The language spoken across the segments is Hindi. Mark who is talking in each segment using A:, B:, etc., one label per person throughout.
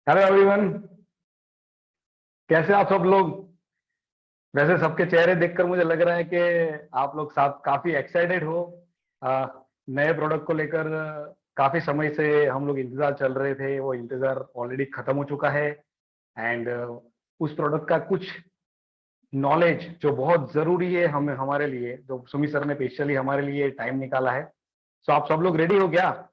A: Hello everyone. कैसे आप सब लोग? वैसे सबके चेहरे देखकर मुझे लग रहा है कि आप लोग साथ काफी एक्साइटेड हो। आ, नए प्रोडक्ट को लेकर काफी समय से हम लोग इंतजार चल रहे थे, वो इंतजार ऑलरेडी खत्म हो चुका है। एंड उस प्रोडक्ट का कुछ नॉलेज जो बहुत जरूरी है हमें, हमारे लिए, जो सुमित सर ने स्पेशली हमारे लिए टाइम निकाला है। सो आप सब लोग रेडी हो क्या?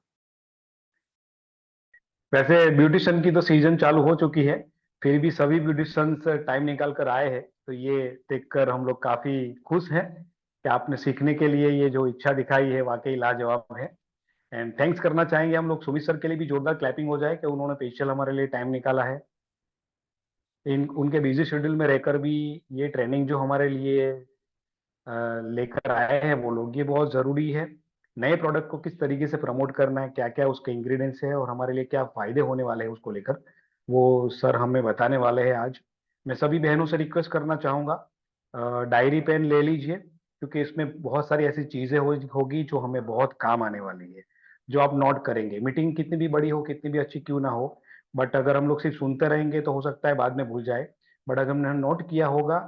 A: वैसे ब्यूटिशियन की तो सीजन चालू हो चुकी है, फिर भी सभी ब्यूटिशियंस टाइम निकाल कर आए हैं, तो ये देखकर हम लोग काफी खुश हैं कि आपने सीखने के लिए ये जो इच्छा दिखाई है वाकई लाजवाब है। एंड थैंक्स करना चाहेंगे हम लोग सुमित सर के लिए भी, जोरदार क्लैपिंग हो जाए कि उन्होंने स्पेशल हमारे लिए टाइम निकाला है। इन उनके बिजी शेड्यूल में रहकर भी ये ट्रेनिंग जो हमारे लिए लेकर आए हैं वो लोग, ये बहुत जरूरी है। नए प्रोडक्ट को किस तरीके से प्रमोट करना है, क्या क्या उसके इंग्रेडिएंट्स है और हमारे लिए क्या फायदे होने वाले हैं उसको लेकर, वो सर हमें बताने वाले हैं आज। मैं सभी बहनों से रिक्वेस्ट करना चाहूंगा, डायरी पेन ले लीजिए, क्योंकि इसमें बहुत सारी ऐसी चीजें होगी जो हमें बहुत काम आने वाली है, जो आप नोट करेंगे। मीटिंग कितनी भी बड़ी हो, कितनी भी अच्छी क्यों ना हो, बट अगर हम लोग सिर्फ सुनते रहेंगे तो हो सकता है बाद में भूल जाए। बट अगर हमने नोट किया होगा,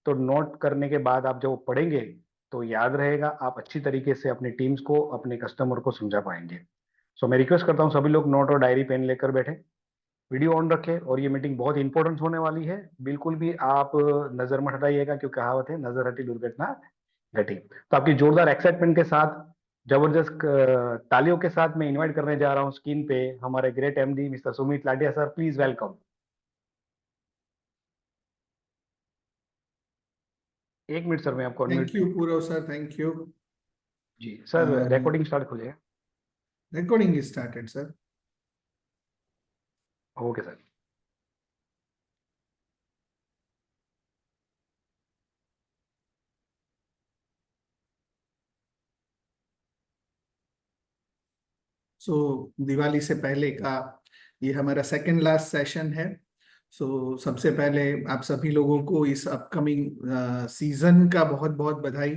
A: तो नोट करने के बाद आप जब पढ़ेंगे तो याद रहेगा, आप अच्छी तरीके से अपनी टीम्स को, अपने कस्टमर को समझा पाएंगे। सो मैं रिक्वेस्ट करता हूँ सभी लोग नोट और डायरी पेन लेकर बैठे, वीडियो ऑन रखें, और ये मीटिंग बहुत इंपॉर्टेंट होने वाली है। बिल्कुल भी आप नजर मत हटाइएगा, क्योंकि कहावत है नजर हटी दुर्घटना घटी। तो आपकी जोरदार एक्साइटमेंट के साथ, जबरदस्त तालियों के साथ मैं इनवाइट करने जा रहा हूँ स्क्रीन पे हमारे great MD mister Sumit Latia sir. Please welcome. एक मिनट सर, मैं आपको
B: thank
A: unmute.
B: You Purav sir, thank you.
A: जी सर, रिकॉर्डिंग स्टार्ट खोलिए।
B: Recording started sir.
A: Okay sir.
B: Diwali से पहले का ये हमारा सेकंड लास्ट सेशन है। सबसे पहले आप सभी लोगों को इस अपकमिंग सीजन का बहुत बहुत बधाई,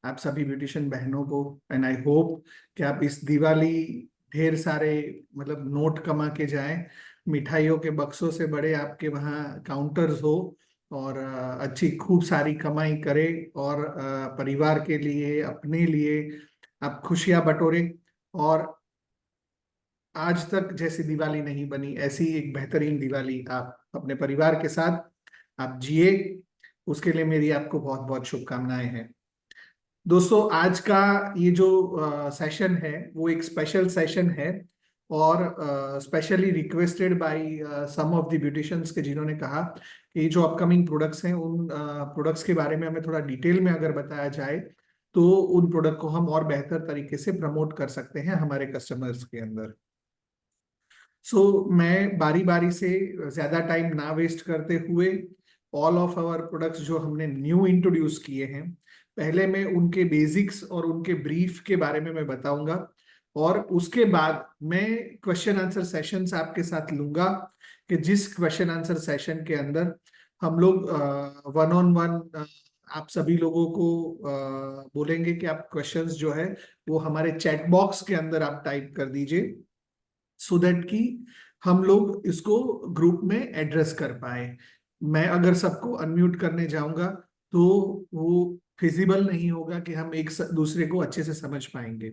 B: आप सभी ब्यूटिशियन बहनों को। एंड आई होप कि आप इस दिवाली ढेर सारे मतलब नोट कमा के जाएं, मिठाइयों के बक्सों से बड़े आपके वहाँ काउंटर्स हो, और अच्छी खूब सारी कमाई करें, और परिवार के लिए, अपने लिए आप खुशियां बटोरें, और आज तक जैसी दिवाली नहीं बनी ऐसी एक बेहतरीन दिवाली आप अपने परिवार के साथ आप जिए। उसके लिए मेरी आपको बहुत बहुत शुभकामनाएं हैं। दोस्तों, आज का ये जो सेशन है वो एक स्पेशल सेशन है, और specially requested by some of the beauticians के, जिन्होंने कहा कि ये जो अपकमिंग प्रोडक्ट्स हैं उन प्रोडक्ट्स के बारे में हमें थोड़ा डिटेल में अगर बताया जाए तो उन प्रोडक्ट को हम और बेहतर तरीके से प्रमोट कर सकते हैं हमारे कस्टमर्स के अंदर। मैं बारी बारी से ज्यादा टाइम ना वेस्ट करते हुए ऑल ऑफ आवर प्रोडक्ट्स जो हमने न्यू इंट्रोड्यूस किए हैं, पहले मैं उनके बेसिक्स और उनके ब्रीफ के बारे में मैं बताऊंगा, और उसके बाद मैं क्वेश्चन आंसर सेशंस आपके साथ लूंगा, कि जिस क्वेश्चन आंसर सेशन के अंदर हम लोग वन ऑन वन आप सभी लोगों को बोलेंगे कि आप क्वेश्चंस जो है वो हमारे चैट बॉक्स के अंदर आप टाइप कर दीजिए, सो दैट कि हम लोग इसको ग्रुप में एड्रेस कर पाए। मैं अगर सबको अनम्यूट करने जाऊंगा तो वो फिजिबल नहीं होगा कि हम एक दूसरे को अच्छे से समझ पाएंगे।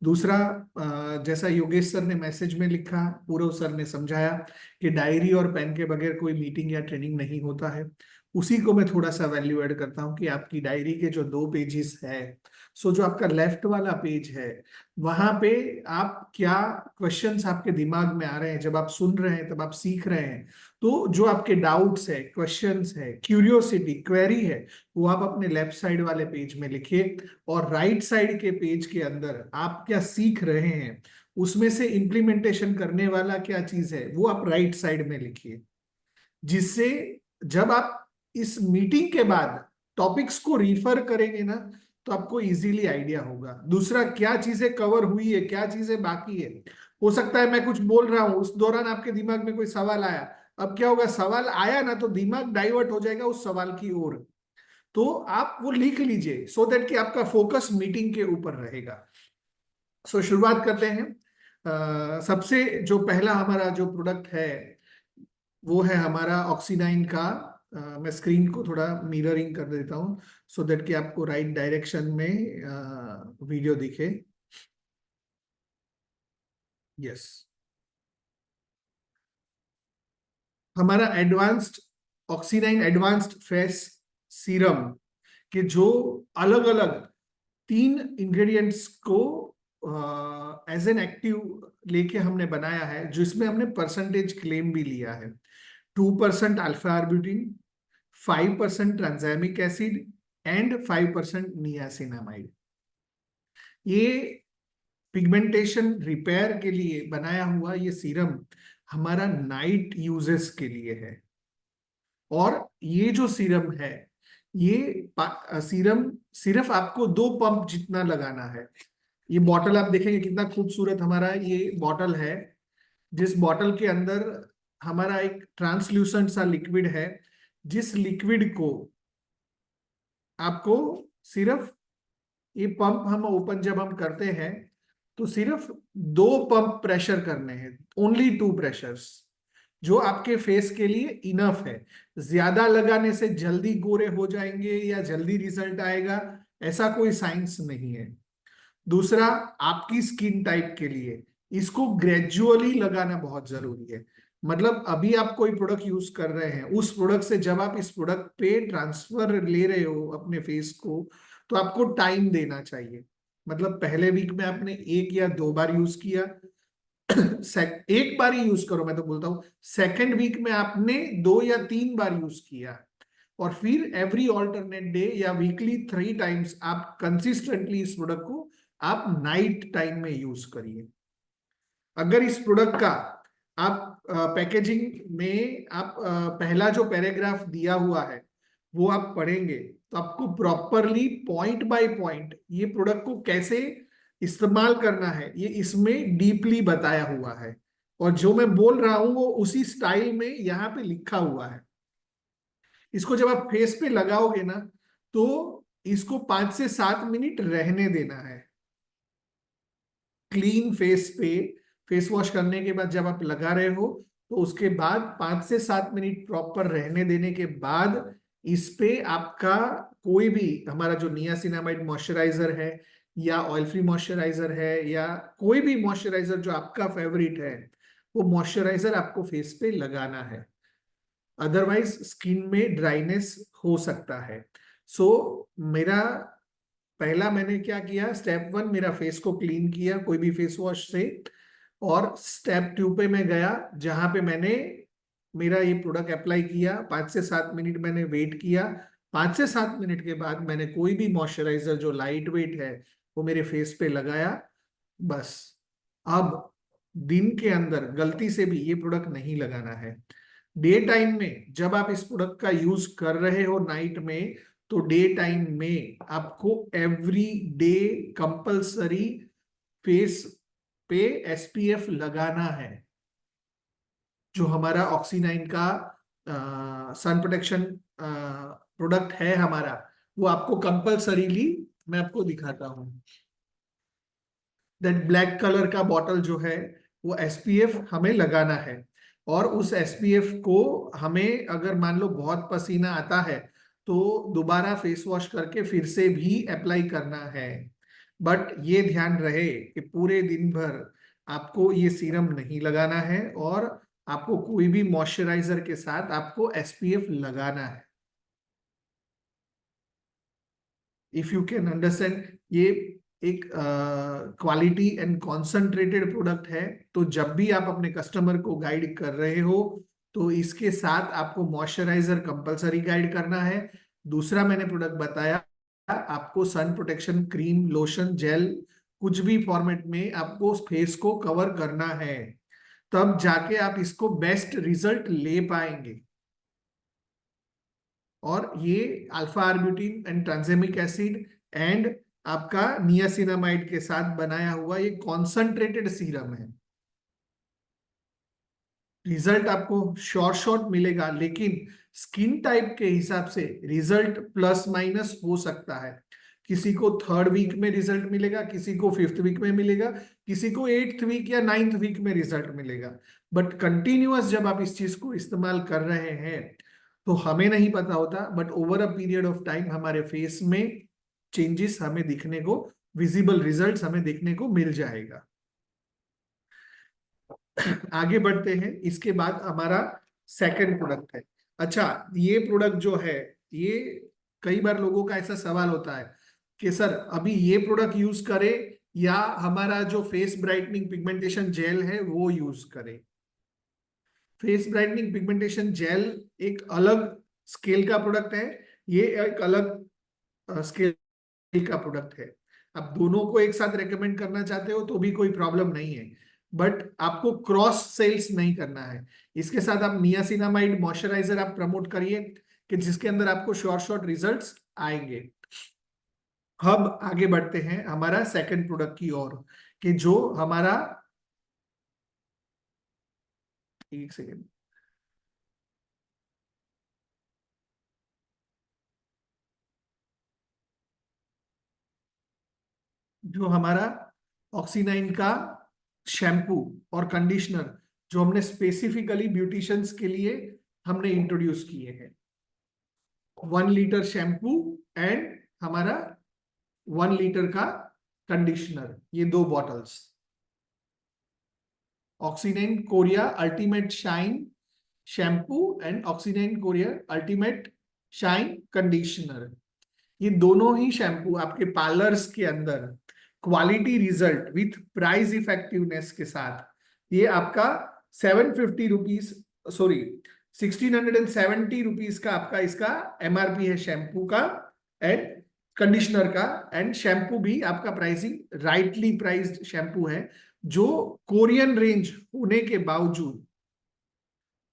B: दूसरा, जैसा योगेश सर ने मैसेज में लिखा, पूरव सर ने समझाया कि डायरी और पेन के बगैर कोई मीटिंग या ट्रेनिंग नहीं होता है, उसी को मैं थोड़ा सा वैल्यू ऐड करता हूँ कि आपकी डायरी के जो 2 पेजेस है, जो आपका लेफ्ट वाला पेज है, वहां पे आप क्या क्वेश्चंस आपके दिमाग में आ रहे हैं जब आप सुन रहे हैं, तब आप सीख रहे हैं, तो जो आपके डाउट्स है, क्वेश्चंस है, क्यूरियोसिटी, क्वेरी है, वो आप अपने लेफ्ट साइड वाले पेज में लिखिए, और राइट साइड के पेज के अंदर आप क्या सीख रहे हैं, उसमें से इंप्लीमेंटेशन करने वाला क्या चीज है, वो आप राइट साइड में लिखिए, जिससे जब आप इस मीटिंग के बाद टॉपिक्स को रिफर करेंगे ना, तो आपको इजीली आइडिया होगा। दूसरा, क्या चीजें कवर हुई है, क्या चीजें बाकी है। हो सकता है मैं कुछ बोल रहा हूं, उस दौरान आपके दिमाग में कोई सवाल आया, अब क्या होगा, सवाल आया ना तो दिमाग डाइवर्ट हो जाएगा उस सवाल की ओर, तो आप वो लिख लीजिए, सो दैट कि आपका फोकस मीटिंग के ऊपर रहेगा। शुरुआत करते हैं। सबसे जो पहला हमारा जो प्रोडक्ट है वो है हमारा ऑक्सीनाइन का। मैं स्क्रीन को थोड़ा मिररिंग कर देता हूँ सो दैट कि आपको राइट डायरेक्शन में वीडियो दिखे। यस, हमारा एडवांस्ड ऑक्सीनाइन एडवांस्ड फेस सीरम के जो अलग अलग 3 इंग्रेडिएंट्स को एज एन एक्टिव लेके हमने बनाया है, जिसमें हमने परसेंटेज क्लेम भी लिया है। 2% alpha arbutin, 5% tranexamic acid and 5% niacinamide. ये पिगमेंटेशन रिपेयर के लिए बनाया हुआ ये सीरम हमारा नाइट यूजेस के लिए है। और ये जो सीरम है, ये सीरम सिर्फ आपको 2 पंप जितना लगाना है। ये बॉटल आप देखेंगे कितना खूबसूरत हमारा ये बॉटल है, जिस बॉटल के अंदर हमारा एक ट्रांसल्यूसेंट सा लिक्विड है, जिस लिक्विड को आपको सिर्फ ये पंप हम ओपन जब हम करते हैं तो सिर्फ 2 पंप प्रेशर करने हैं, ओनली 2 प्रेशर्स, जो आपके फेस के लिए इनफ है। ज्यादा लगाने से जल्दी गोरे हो जाएंगे या जल्दी रिजल्ट आएगा, ऐसा कोई साइंस नहीं है। दूसरा, आपकी स्किन टाइप के लिए इसको ग्रेजुअली लगाना बहुत जरूरी है। मतलब अभी आप कोई प्रोडक्ट यूज कर रहे हैं, उस प्रोडक्ट से जब आप इस प्रोडक्ट पे ट्रांसफर ले रहे हो अपने फेस को, तो आपको टाइम देना चाहिए। मतलब पहले वीक में आपने 1 या 2 बार यूज किया, एक बार ही यूज करो, मैं तो बोलता हूं सेकेंड वीक में आपने 2 या 3 बार यूज किया, और फिर एवरी ऑल्टरनेट डे या वीकली 3 टाइम्स आप कंसिस्टेंटली इस प्रोडक्ट को आप नाइट टाइम में यूज करिए। अगर इस प्रोडक्ट का आप पैकेजिंग में आप पहला जो पैराग्राफ दिया हुआ है वो आप पढ़ेंगे, तो आपको प्रॉपरली पॉइंट बाय पॉइंट ये प्रोडक्ट को कैसे इस्तेमाल करना है ये इसमें डीपली बताया हुआ है। और जो मैं बोल रहा हूं वो उसी स्टाइल में यहाँ पे लिखा हुआ है। इसको जब आप फेस पे लगाओगे ना, तो इसको 5 से 7 मिनट रहने देना है क्लीन फेस पे। फेस वॉश करने के बाद जब आप लगा रहे हो, तो उसके बाद 5 से 7 मिनट प्रॉपर रहने देने के बाद इस पे आपका कोई भी हमारा जो नियासिनामाइड मॉइस्चराइजर है या ऑयल फ्री मॉइस्चराइजर है या कोई भी मॉइस्चराइजर जो आपका फेवरेट है, वो मॉइस्चराइजर आपको फेस पे लगाना है। अदरवाइज स्किन में ड्राइनेस हो सकता है। सो मेरा पहला मैंने क्या किया, स्टेप 1 मेरा फेस को क्लीन किया कोई भी फेस वॉश से, और स्टेप 2 पे मैं गया जहां पे मैंने मेरा ये प्रोडक्ट अप्लाई किया। 5 से 7 मिनट मैंने वेट किया। 5 से 7 मिनट के बाद मैंने कोई भी मॉइस्चराइजर जो लाइट वेट है वो मेरे फेस पे लगाया। बस अब दिन के अंदर गलती से भी ये प्रोडक्ट नहीं लगाना है। डे टाइम में जब आप इस प्रोडक्ट का यूज कर रहे हो नाइट में, तो डे टाइम में आपको एवरी डे कंपल्सरी फेस पे एसपीएफ लगाना है। जो हमारा ऑक्सीनाइन का सन प्रोटेक्शन प्रोडक्ट है हमारा, वो आपको कंपल्सरीली, मैं आपको दिखाता हूं, दैट ब्लैक कलर का बॉटल जो है वो एसपीएफ हमें लगाना है। और उस एसपीएफ को हमें अगर मान लो बहुत पसीना आता है तो दोबारा फेस वॉश करके फिर से भी अप्लाई करना है। बट ये ध्यान रहे कि पूरे दिन भर आपको ये सीरम नहीं लगाना है, और आपको कोई भी मॉइस्चराइजर के साथ आपको एसपीएफ लगाना है। इफ यू कैन अंडरस्टैंड, ये एक क्वालिटी एंड कॉन्सेंट्रेटेड प्रोडक्ट है। तो जब भी आप अपने कस्टमर को गाइड कर रहे हो, तो इसके साथ आपको मॉइस्चराइजर कंपलसरी गाइड करना है। दूसरा मैंने प्रोडक्ट बताया, आपको sun protection cream lotion gel कुछ भी फॉर्मेट में आपको फेस को कवर करना है, तब जाके आप इसको बेस्ट रिजल्ट ले पाएंगे। और ये alpha arbutin and tranexamic acid and आपका नियासिनामाइड के साथ बनाया हुआ ये कॉन्सेंट्रेटेड सीरम है। रिजल्ट आपको शॉर्ट शॉर्ट मिलेगा, लेकिन स्किन टाइप के हिसाब से रिजल्ट प्लस माइनस हो सकता है। किसी को 3rd वीक में रिजल्ट मिलेगा, किसी को 5th वीक में मिलेगा, किसी को 8th वीक या 9th वीक में रिजल्ट मिलेगा। बट कंटिन्यूअस जब आप इस चीज को इस्तेमाल कर रहे हैं तो हमें नहीं पता होता, but over a period of time हमारे फेस में चेंजेस हमें दिखने को, विजिबल रिजल्ट्स हमें देखने को मिल जाएगा। आगे बढ़ते हैं। इसके बाद हमारा सेकंड प्रोडक्ट है। अच्छा, ये प्रोडक्ट जो है, ये कई बार लोगों का ऐसा सवाल होता है कि सर अभी ये प्रोडक्ट यूज करें या हमारा जो फेस ब्राइटनिंग पिगमेंटेशन जेल है वो यूज करें। फेस ब्राइटनिंग पिगमेंटेशन जेल एक अलग स्केल का प्रोडक्ट है, ये एक अलग स्केल का प्रोडक्ट है। आप दोनों को एक साथ रेकमेंड करना चाहते हो तो भी कोई प्रॉब्लम नहीं है, बट आपको क्रॉस सेल्स नहीं करना है। इसके साथ आप नियासिनामाइड मॉइस्चराइजर आप प्रमोट करिए कि जिसके अंदर आपको शॉर्ट रिजल्ट्स आएंगे। अब आगे बढ़ते हैं हमारा सेकंड प्रोडक्ट की ओर, कि जो हमारा, एक सेकेंड, जो हमारा ऑक्सीनाइन का शैम्पू और कंडीशनर जो हमने स्पेसिफिकली ब्यूटिशियंस के लिए हमने इंट्रोड्यूस किए हैं। 1 लीटर शैम्पू एंड हमारा 1 लीटर का कंडीशनर, ये 2 bottles. Oxynine Korea ultimate shine shampoo and Oxynine Korea ultimate shine conditioner, ये दोनों ही शैम्पू आपके पार्लर्स के अंदर quality result with price effectiveness के साथ, ये आपका 750 रुपीज, सॉरी 1670 रुपीज का आपका इसका एमआरपी है शैम्पू का एंड कंडीशनर का। एंड शैम्पू भी आपका प्राइसिंग राइटली प्राइस्ड शैम्पू है, जो कोरियन रेंज होने के बावजूद,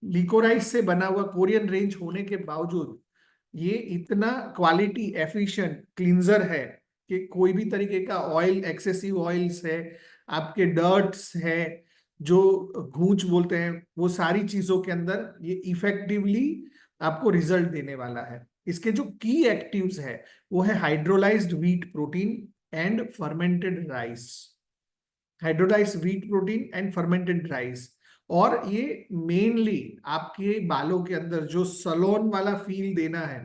B: लिकोराइस से बना हुआ कोरियन रेंज होने के बावजूद ये इतना क्वालिटी एफिशिएंट क्लींजर है कि कोई भी तरीके का ऑयल, एक्सेसिव ऑयल्स है, आपके डर्ट्स है, जो गूंच बोलते हैं, वो सारी चीजों के अंदर ये इफेक्टिवली आपको रिजल्ट देने वाला है। इसके जो की एक्टिव्स है वो है hydrolysed wheat protein and fermented rice, hydrolysed wheat protein and fermented rice. और ये मेनली आपके बालों के अंदर जो सलोन वाला फील देना है,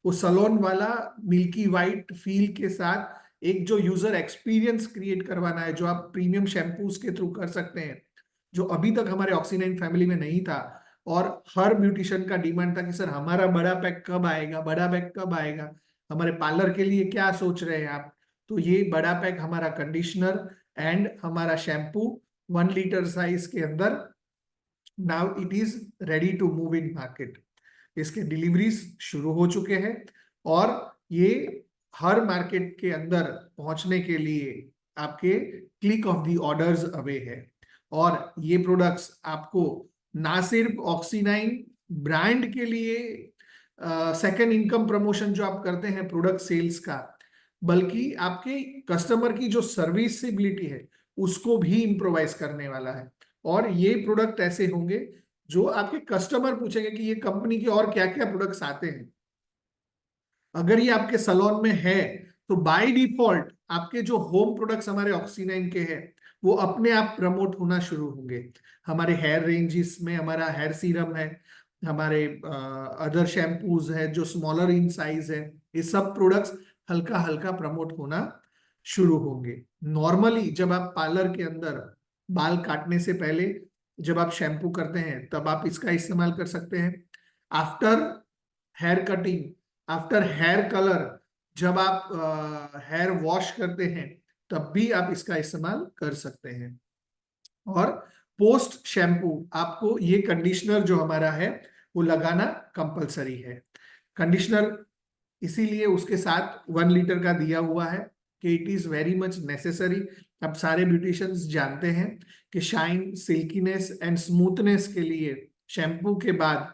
B: वो सलोन वाला मिल्की वाइट फील के साथ एक जो यूजर एक्सपीरियंस क्रिएट करवाना है, जो आप प्रीमियम शैम्पूस के थ्रू कर सकते हैं, जो अभी तक हमारे ऑक्सीनाइन फैमिली में नहीं था। और हर ब्यूटिशियन का डिमांड था कि सर हमारा बड़ा पैक कब आएगा, बड़ा पैक कब आएगा, हमारे पार्लर के लिए क्या सोच रहे हैं आप। तो ये बड़ा पैक हमारा कंडीशनर एंड हमारा शैम्पू 1 लीटर साइज के अंदर now it is ready to move in market. इसके डिलीवरीज शुरू हो चुके हैं और ये हर मार्केट के अंदर पहुंचने के लिए आपके click of the orders away है। और ये प्रोडक्ट्स आपको ना सिर्फ ऑक्सीनाइन ब्रांड के लिए सेकेंड इनकम प्रमोशन जो आप करते हैं प्रोडक्ट सेल्स का, बल्कि आपके कस्टमर की जो सर्विसिबिलिटी है उसको भी इम्प्रोवाइज करने वाला है। और ये प्रोडक्ट ऐसे होंगे जो आपके कस्टमर पूछेंगे कि ये कंपनी के और क्या क्या प्रोडक्ट्स आते हैं। अगर ये आपके सलोन में है तो बाय डिफॉल्ट आपके जो होम प्रोडक्ट्स हमारे ऑक्सीनाइन के हैं वो अपने आप प्रमोट होना शुरू होंगे। हमारे हेयर रेंजेस में हमारा हेयर सीरम है, हमारे अदर शैम्पूज है जो स्मॉलर इन साइज है, ये सब प्रोडक्ट्स हल्का हल्का प्रमोट होना शुरू होंगे। नॉर्मली जब आप पार्लर के अंदर बाल काटने से पहले जब आप शैम्पू करते हैं तब आप इसका इस्तेमाल कर सकते हैं। After hair cutting, after hair colour, जब आप हेयर वॉश करते हैं तब भी आप इसका इस्तेमाल कर सकते हैं। और पोस्ट शैम्पू आपको ये कंडीशनर जो हमारा है वो लगाना कंपलसरी है। कंडीशनर इसीलिए उसके साथ 1 लीटर का दिया हुआ है कि it is very much necessary. अब सारे ब्यूटिशियंस जानते हैं कि शाइन, सिल्कीनेस एंड स्मूथनेस के लिए शैम्पू के बाद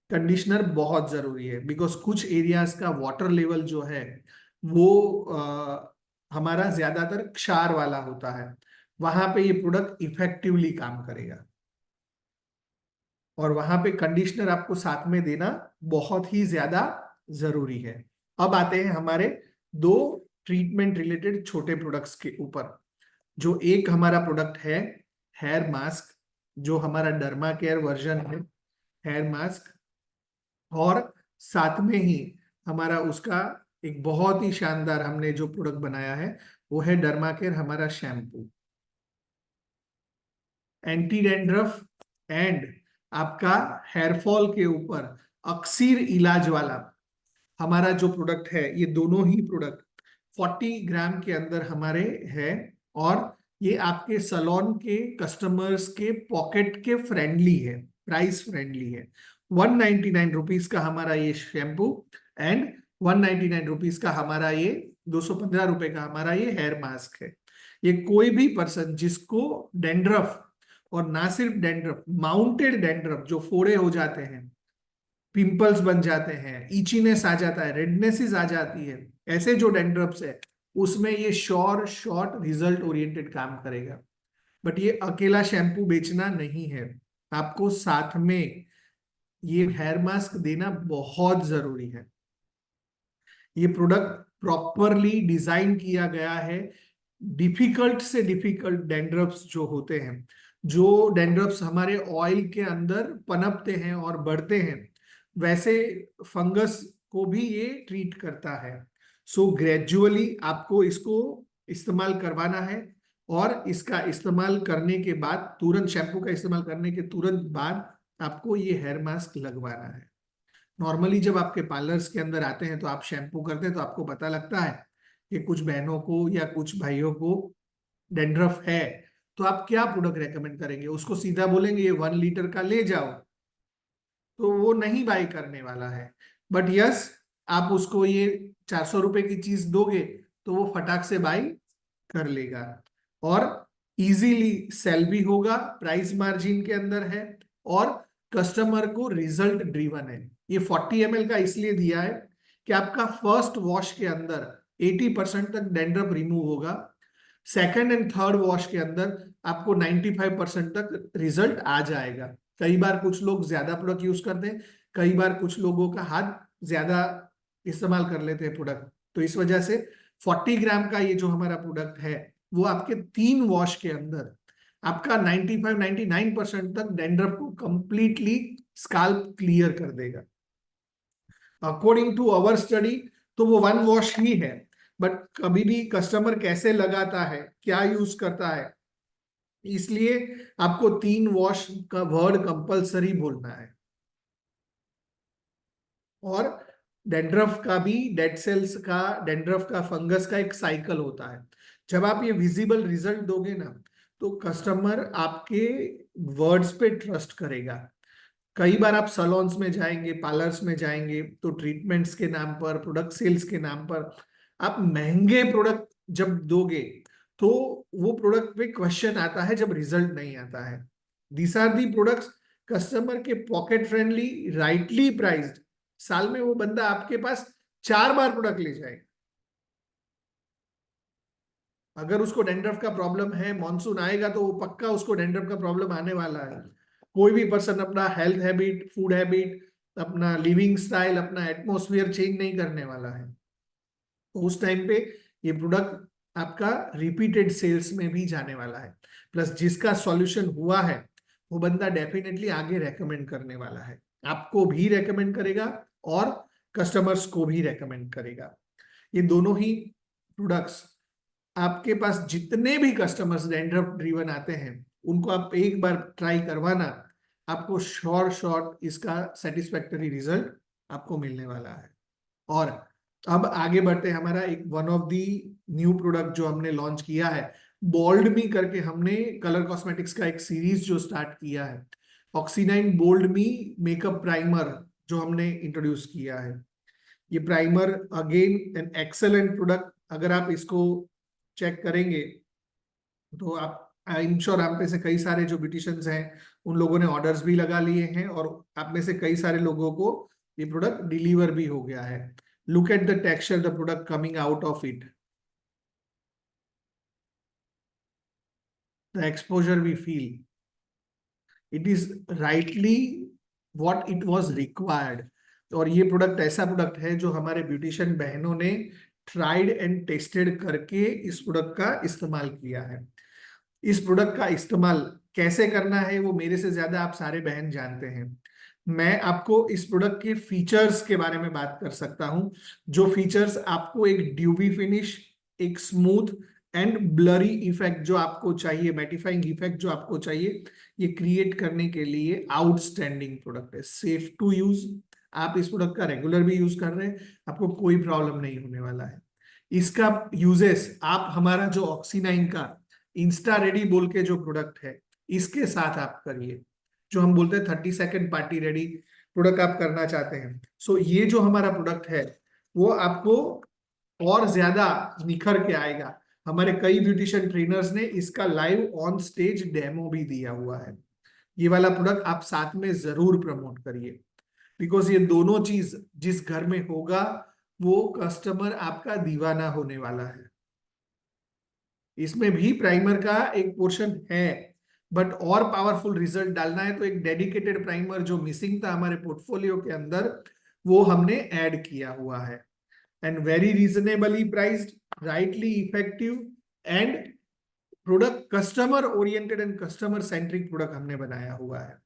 B: कंडीशनर बहुत जरूरी है, बिकॉज कुछ एरियाज का वाटर लेवल जो है वो हमारा ज्यादातर क्षार वाला होता है, वहां पे ये प्रोडक्ट इफेक्टिवली काम करेगा। और वहां पे कंडीशनर आपको साथ में देना बहुत ही ज्यादा जरूरी है। अब आते हैं हमारे 2 ट्रीटमेंट रिलेटेड छोटे प्रोडक्ट्स के ऊपर। जो एक हमारा प्रोडक्ट है हेयर मास्क, जो हमारा डर्मा केयर वर्जन है हेयर मास्क, और साथ में ही हमारा उसका एक बहुत ही शानदार हमने जो प्रोडक्ट बनाया है वो है डर्मा केयर हमारा शैम्पू, एंटी डैंड्रफ एंड आपका हेयर फॉल के ऊपर अक्सीर इलाज वाला हमारा जो प्रोडक्ट है। ये दोनों ही प्रोडक्ट 40 ग्राम के अंदर हमारे है, और ये आपके सलोन के कस्टमर्स के पॉकेट के फ्रेंडली है, प्राइस फ्रेंडली है। 199 रुपीज का हमारा ये शैम्पू एंड 199 रुपीज का हमारा ये 215 रुपए का हमारा ये हेयर मास्क है। ये कोई भी पर्सन जिसको डेंड्रफ, और ना सिर्फ डेंड्रफ, माउंटेड डेंड्रफ जो फोड़े हो जाते हैं, पिंपल्स बन जाते हैं, इचीनेस आ जाता है, रेडनेसेस आ जाती है, ऐसे जो डेंड्रफ्स है उसमें ये शॉर्ट रिजल्ट ओरिएंटेड काम करेगा। बट ये अकेला शैम्पू बेचना नहीं है, आपको साथ में ये हेयर मास्क देना बहुत जरूरी है। ये प्रोडक्ट प्रॉपरली डिजाइन किया गया है डिफिकल्ट से डिफिकल्ट डेंड्रफ्स जो होते हैं, जो डेंड्रफ्स हमारे ऑयल के अंदर पनपते हैं और बढ़ते हैं, वैसे फंगस को भी ये ट्रीट करता है। सो ग्रेजुअली आपको इसको इस्तेमाल करवाना है, और इसका इस्तेमाल करने के बाद तुरंत, शैम्पू का इस्तेमाल करने के तुरंत बाद आपको ये हेयर मास्क लगवाना है। नॉर्मली जब आपके पार्लर्स के अंदर आते हैं तो आप शैम्पू करते हैं तो आपको पता लगता है कि कुछ बहनों को या कुछ भाइयों को डेंड्रफ है, तो आप क्या प्रोडक्ट रेकमेंड करेंगे? उसको सीधा बोलेंगे ये 1 लीटर का ले जाओ, तो वो नहीं बाई करने वाला है। बट यस, आप उसको ये 400 रुपए की चीज दोगे तो वो फटाक से बाई कर लेगा, और इजीली सेल भी होगा, प्राइस मार्जिन के अंदर है, और कस्टमर को रिजल्ट ड्रिवन है। ये 40 ml का इसलिए दिया है कि आपका फर्स्ट वॉश के अंदर 80% तक डेंड्रफ रिमूव होगा, सेकंड एंड थर्ड वॉश के अंदर आपको 95% तक रिजल्ट आ जाएगा। कई बार कुछ लोग ज्यादा प्रोडक्ट यूज करते हैं, कई बार कुछ लोगों का हाथ ज्यादा इस्तेमाल कर लेते हैं प्रोडक्ट, तो इस वजह से 40 ग्राम का ये जो हमारा प्रोडक्ट है वो आपके 3 वॉश के अंदर आपका 95-99% तक डेंड्रफ को कंप्लीटली स्काल्प क्लियर कर देगा। अकॉर्डिंग टू अवर स्टडी तो वो 1 वॉश ही है, बट कभी भी कस्टमर कैसे लगाता है, क्या यूज करता है, इसलिए आपको 3 वॉश का वर्ड कंपलसरी बोलना है। और डेंड्रफ का भी, डेड सेल्स का, डेंड्रफ का, फंगस का एक साइकिल होता है। जब आप ये विजिबल रिजल्ट दोगे ना तो कस्टमर आपके वर्ड्स पे ट्रस्ट करेगा। कई बार आप सलोन्स में जाएंगे, पार्लर्स में जाएंगे, तो ट्रीटमेंट्स के नाम पर, प्रोडक्ट सेल्स के नाम पर आप महंगे प्रोडक्ट जब दोगे तो वो प्रोडक्ट पे क्वेश्चन आता है जब रिजल्ट नहीं आता है। These are the products customer के पॉकेट फ्रेंडली, राइटली प्राइस्ड। साल में वो बंदा आपके पास 4 बार प्रोडक्ट ले जाएगा। अगर उसको डेंड्रफ का प्रॉब्लम है, मॉनसून आएगा तो वो पक्का उसको डेंड्रफ का प्रॉब्लम आने वाला है। कोई भी पर्सन अपना हेल्थ हैबिट, फूड हैबिट, अपना लिविंग स्टाइल, अपना एटमोस्फियर चेंज नहीं करने वाला है, तो उस टाइम पे ये प्रोडक्ट आपका रिपीटेड सेल्स में भी जाने वाला है। प्लस जिसका सॉल्यूशन हुआ है वो बंदा डेफिनेटली आगे रेकमेंड करने वाला है, आपको भी रेकमेंड करेगा और कस्टमर्स को भी रेकमेंड करेगा। ये दोनों ही प्रोडक्ट्स आपके पास जितने भी कस्टमर्स डेंड्रफ ड्रिवन आते हैं उनको आप एक बार ट्राई करवाना, आपको शॉर्ट इसका सेटिस्फैक्टरी रिजल्ट आपको मिलने वाला है। और अब आगे बढ़ते हैं, हमारा एक one of the new product जो हमने लॉन्च किया है, बोल्ड मी करके हमने कलर कॉस्मेटिक्स का एक सीरीज जो स्टार्ट किया है, ऑक्सीनाइन बोल्ड मी मेकअप प्राइमर जो हमने इंट्रोड्यूस किया है। ये primer again an excellent product. अगर आप इसको चेक करेंगे तो आप, आई एम श्योर आप में से कई सारे जो ब्यूटिशियंस हैं उन लोगों ने ऑर्डर्स भी लगा लिए हैं, और आप में से कई सारे लोगों को ये प्रोडक्ट डिलीवर भी हो गया है। Look at the texture, the product coming out of it, the exposure we feel, it is rightly what it was required. और ये प्रोडक्ट ऐसा प्रोडक्ट है जो हमारे ब्यूटिशियन बहनों ने ट्राइड एंड टेस्टेड करके इस प्रोडक्ट का इस्तेमाल किया है। इस प्रोडक्ट का इस्तेमाल कैसे करना है वो मेरे से ज्यादा आप सारे बहन जानते हैं। मैं आपको इस प्रोडक्ट के फीचर्स के बारे में बात कर सकता हूं, जो फीचर्स आपको एक ड्यूबी फिनिश, एक स्मूथ एंड ब्लरी इफेक्ट जो आपको चाहिए, मैटिफाइंग इफेक्ट जो आपको चाहिए, ये क्रिएट करने के लिए आउटस्टैंडिंग प्रोडक्ट है। सेफ टू यूज, आप इस प्रोडक्ट का रेगुलर भी यूज कर रहे हैं, आपको कोई प्रॉब्लम नहीं होने वाला है। इसका यूजेस आप हमारा जो ऑक्सीनाइन का इंस्टा रेडी बोल के जो प्रोडक्ट है इसके साथ आप करिए, जो हम बोलते हैं 30 सेकेंड पार्टी रेडी प्रोडक्ट आप करना चाहते हैं। सो ये जो हमारा प्रोडक्ट है वो आपको और ज्यादा निखर के आएगा। हमारे कई ब्यूटिशियन ट्रेनर्स ने इसका लाइव ऑन स्टेज डेमो भी दिया हुआ है। ये वाला प्रोडक्ट आप साथ में जरूर प्रमोट करिए, बिकॉज ये दोनों चीज जिस घर में होगा वो कस्टमर आपका दीवाना होने वाला है। इसमें भी प्राइमर का एक पोर्शन है, बट और पावरफुल रिजल्ट डालना है तो एक डेडिकेटेड प्राइमर जो मिसिंग था हमारे पोर्टफोलियो के अंदर, वो हमने ऐड किया हुआ है। And very reasonably priced, rightly effective and product customer oriented and customer centric product हमने बनाया हुआ है।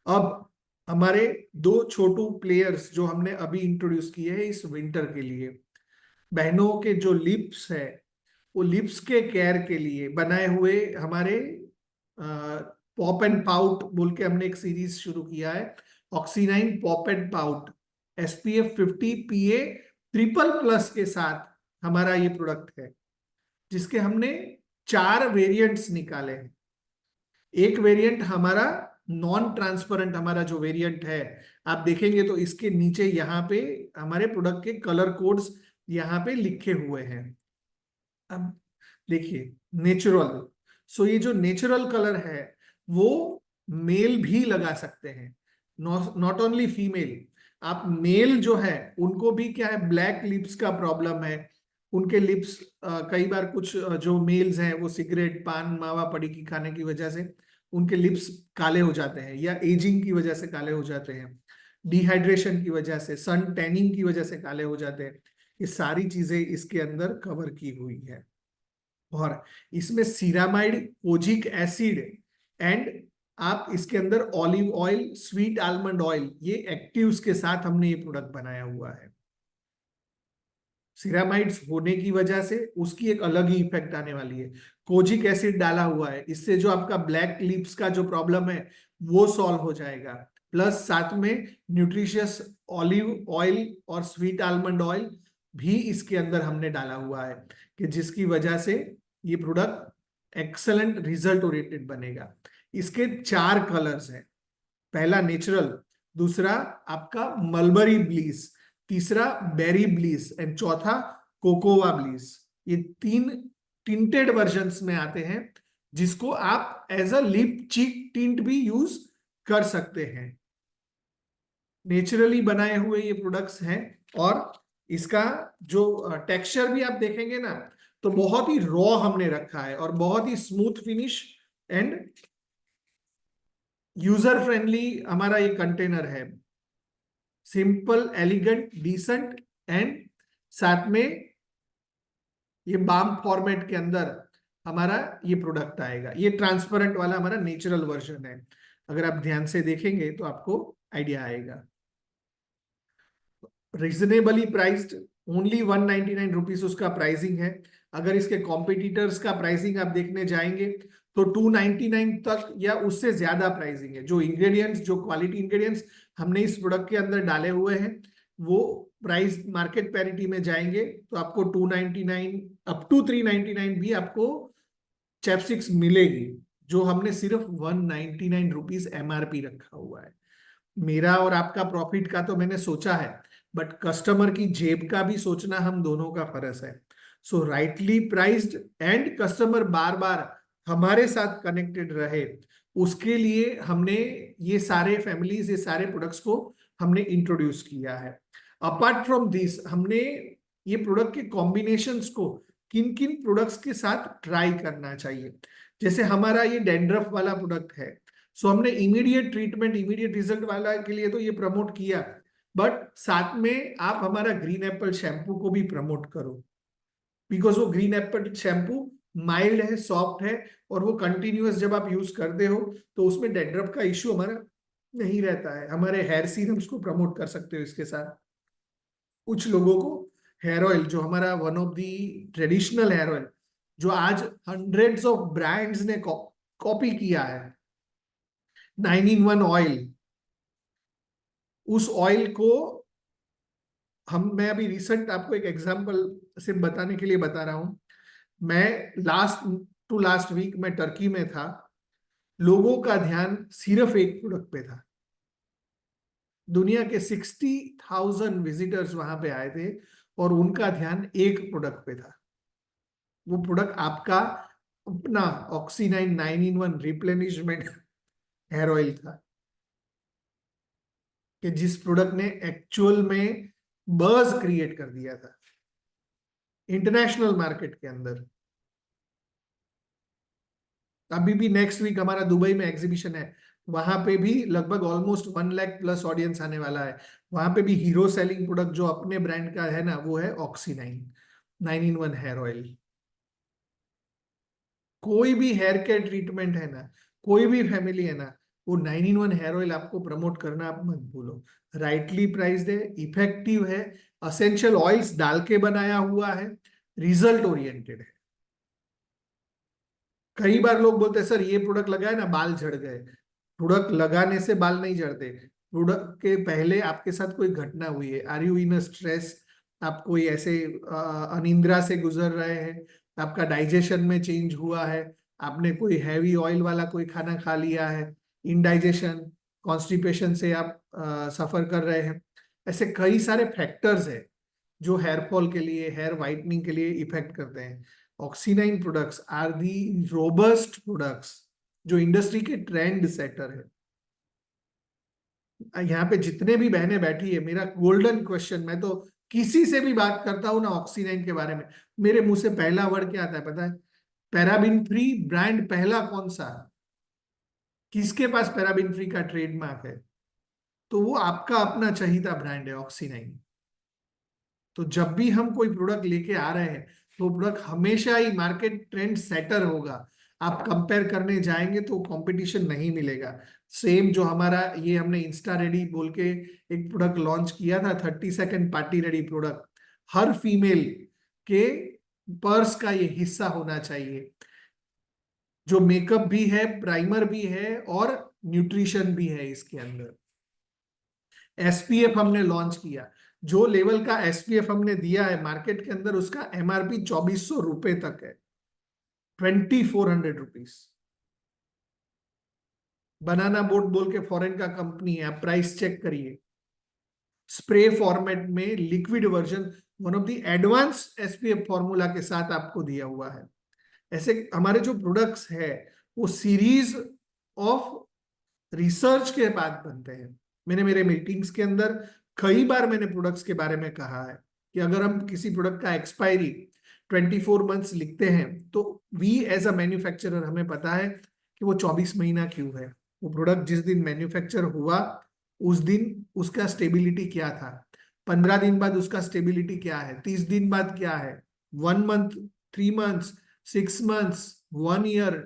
B: अब हमारे दो छोटू प्लेयर्स जो हमने अभी इंट्रोड्यूस किए हैं इस विंटर के लिए, बहनों के जो लिप्स है वो लिप्स के केयर के लिए बनाए हुए हमारे पॉप एंड पाउट बोल के हमने एक सीरीज शुरू किया है, Oxynine pop and pout SPF 50 PA triple plus के साथ हमारा ये प्रोडक्ट है, जिसके हमने 4 वेरिएंट्स निकाले हैं। एक वेरिएंट हमारा नॉन ट्रांसपेरेंट, हमारा जो वेरिएंट है आप देखेंगे तो इसके नीचे यहाँ पे हमारे प्रोडक्ट के कलर कोड्स यहाँ पे लिखे हुए हैं। अब देखिए नेचुरल, सो ये जो नेचुरल कलर है वो मेल भी लगा सकते हैं, नॉट ओनली फीमेल। आप मेल जो है उनको भी क्या है, ब्लैक लिप्स का प्रॉब्लम है, उनके लिप्स कई बार कुछ जो मेल्स हैं वो सिगरेट पान मावा पड़ीकी खाने की वजह से उनके लिप्स काले हो जाते हैं, या एजिंग की वजह से काले हो जाते हैं, डिहाइड्रेशन की वजह से, सन टैनिंग की वजह से काले हो जाते हैं। ये सारी चीजें इसके अंदर कवर की हुई है। और इसमें सीरामाइड, कोजिक एसिड एंड आप इसके अंदर olive oil, sweet almond oil, ये एक्टिव्स के साथ हमने ये प्रोडक्ट बनाया हुआ है। सिरामाइड्स होने की वजह से उसकी एक अलग ही इफेक्ट आने वाली है। कोजिक एसिड डाला हुआ है, इससे जो आपका ब्लैक लिप्स का जो प्रॉब्लम है वो सॉल्व हो जाएगा। प्लस साथ में न्यूट्रिशियस ऑलिव ऑयल और स्वीट आलमंड ऑयल भी इसके अंदर हमने डाला हुआ है, कि जिसकी वजह से ये प्रोडक्ट एक्सेलेंट रिजल्ट ओरिएंटेड बनेगा। इसके 4 कलर्स हैं, पहला नेचुरल, दूसरा आपका मलबरी ब्लीस, तीसरा बेरी ब्लीस एंड चौथा कोकोवा ब्लीस। ये 3 टिंटेड वर्जन्स में आते हैं, जिसको आप as a lip cheek tint भी यूज कर सकते हैं। नेचुरली बनाए हुए ये प्रोडक्ट्स हैं, और इसका जो टेक्सचर भी आप देखेंगे ना तो बहुत ही रॉ हमने रखा है, और बहुत ही smooth finish and user friendly हमारा ये कंटेनर है। सिंपल, एलिगेंट, डिसेंट एंड साथ में ये बाम फॉर्मेट के अंदर हमारा ये प्रोडक्ट आएगा। ये ट्रांसपेरेंट वाला हमारा नेचुरल वर्जन है, अगर आप ध्यान से देखेंगे तो आपको आइडिया आएगा। रिजनेबली प्राइस्ड, ओनली 199 रुपीज उसका प्राइसिंग है। अगर इसके कॉम्पिटिटर्स का प्राइसिंग आप देखने जाएंगे तो 299 तक या उससे ज्यादा प्राइसिंग है। जो इंग्रेडिएंट्स, जो क्वालिटी इंग्रेडिएंट्स हमने इस प्रोडक्ट के अंदर डाले हुए हैं वो प्राइस मार्केट पैरिटी में जाएंगे तो आपको 299 अप टू 399 भी आपको चैपस्टिक्स मिलेगी, जो हमने सिर्फ 199 रुपीज MRP रखा हुआ है। मेरा और आपका प्रॉफिट का तो मैंने सोचा है, बट कस्टमर की जेब का भी सोचना हम दोनों का फर्ज है। सो राइटली प्राइस्ड एंड कस्टमर बार बार हमारे साथ कनेक्टेड रहे, उसके लिए हमने ये सारे फैमिलीज, ये सारे प्रोडक्ट्स को हमने इंट्रोड्यूस किया है। अपार्ट फ्रॉम दिस, हमने ये प्रोडक्ट के कॉम्बिनेशंस को किन किन प्रोडक्ट्स के साथ ट्राई करना चाहिए। जैसे हमारा ये डैंड्रफ वाला प्रोडक्ट है, सो हमने इमीडिएट ट्रीटमेंट, इमीडिएट रिजल्ट वाला के लिए तो ये प्रमोट किया, बट साथ में आप हमारा ग्रीन एप्पल शैम्पू को भी प्रमोट करो। बिकॉज वो ग्रीन एप्पल शैम्पू माइल्ड है, सॉफ्ट है, और वो कंटिन्यूअस जब आप यूज करते हो तो उसमें डैंड्रफ का इश्यू हमारा नहीं रहता है। हमारे हेयर सीरम्स को प्रमोट कर सकते हो इसके साथ। कुछ लोगों को हेयर ऑयल, जो हमारा one of the traditional hair oil, जो आज हंड्रेड्स ऑफ ब्रांड्स ने कॉपी किया है, 9 in 1 ऑयल, उस ऑयल को मैं अभी रिसेंट आपको एक एग्जांपल से बताने के लिए बता रहा हूं। मैं लास्ट वीक मैं टर्की में था। लोगों का ध्यान सिर्फ एक प्रोडक्ट पे था। दुनिया के 60,000 विजिटर्स वहां पे आए थे और उनका ध्यान एक प्रोडक्ट पे था। वो प्रोडक्ट आपका अपना ऑक्सीनाइन 9 in 1 रिप्लेनिशमेंट हेयर ऑयल था, कि जिस प्रोडक्ट ने एक्चुअल में बज़ क्रिएट कर दिया था इंटरनेशनल मार्केट के अंदर। अभी भी नेक्स्ट वीक हमारा दुबई में एग्जीबिशन है, वहां पे भी लगभग ऑलमोस्ट 1 लाख+ ऑडियंस आने वाला है। वहां पे भी हीरो सेलिंग प्रोडक्ट जो अपने ब्रांड का है ना, वो है ऑक्सीनाइन 9 in 1 हेयर ऑयल। कोई भी हेयर केयर ट्रीटमेंट है ना, कोई भी फैमिली है ना, वो 9 in 1 हेयर ऑयल आपको प्रमोट करना आप मत भूलो। राइटली प्राइस्ड है, इफेक्टिव है, असेंशियल ऑयल्स डाल के बनाया हुआ है, रिजल्ट ओरिएंटेड है। कई बार लोग बोलते हैं सर ये प्रोडक्ट लगाए ना बाल झड़ गए। प्रोडक्ट लगाने से बाल नहीं झड़ते। प्रोडक्ट के पहले आपके साथ कोई घटना हुई है, आर यू इन स्ट्रेस, आप कोई ऐसे अनिद्रा से गुजर रहे हैं, आपका डाइजेशन में चेंज हुआ है, आपने कोई हैवी ऑयल वाला कोई खाना खा लिया है, इनडाइजेशन, कॉन्स्टिपेशन से आप सफर कर रहे हैं। ऐसे कई सारे फैक्टर्स है जो हेयर फॉल के लिए, हेयर वाइटनिंग के लिए इफेक्ट करते हैं। Oxynine products are the robust products जो इंडस्ट्री के ट्रेंड सेटर है। यहाँ पे जितने भी बहनें बैठी है, मेरा गोल्डन क्वेश्चन, मैं तो किसी से भी बात करता हूं ना ऑक्सीनाइन के बारे में, मेरे मुंह से पहला वर्ड क्या आता है पता है? पैराबिन फ्री ब्रांड पहला कौन सा? किसके पास पैराबिन फ्री का ट्रेडमार्क है? तो वो आपका अपना चहीता ब्रांड है ऑक्सीनाइन। तो जब भी हम कोई प्रोडक्ट लेके आ रहे हैं तो प्रोडक्ट हमेशा ही मार्केट ट्रेंड सेटर होगा। आप कंपेयर करने जाएंगे तो कंपटीशन नहीं मिलेगा। सेम जो हमारा ये हमने इंस्टा रेडी बोल के एक प्रोडक्ट लॉन्च किया था, 30 सेकंड पार्टी रेडी प्रोडक्ट, हर फीमेल के पर्स का ये हिस्सा होना चाहिए, जो मेकअप भी है, प्राइमर भी है और न्यूट्रिशन भी है इसके अंदर। एसपीएफ हमने लॉन्च किया, जो लेवल का एसपीएफ हमने दिया है मार्केट के अंदर, उसका एमआरपी 2400 रुपए तक है, 2400 रुपीज। बनाना बोट बोल के फॉरेन का कंपनी है, आप प्राइस चेक करिए। स्प्रे फॉर्मेट में liquid version, one of the advance SPF formula के साथ आपको दिया हुआ है। ऐसे हमारे जो प्रोडक्ट्स है वो सीरीज ऑफ रिसर्च के बाद बनते हैं। मैंने मेरे मीटिंग्स के अंदर कई बार मैंने प्रोडक्ट्स के बारे में कहा है कि अगर हम किसी प्रोडक्ट का एक्सपायरी 24 मंथ्स लिखते हैं तो वी एज अ मैन्युफैक्चरर हमें पता है कि वो 24 महीना क्यों है। वो प्रोडक्ट जिस दिन मैन्युफैक्चर हुआ उस दिन उसका स्टेबिलिटी क्या था, 15 दिन बाद उसका स्टेबिलिटी क्या है, 30 दिन बाद क्या है, 1 month, 3 months, 6 months, 1 year,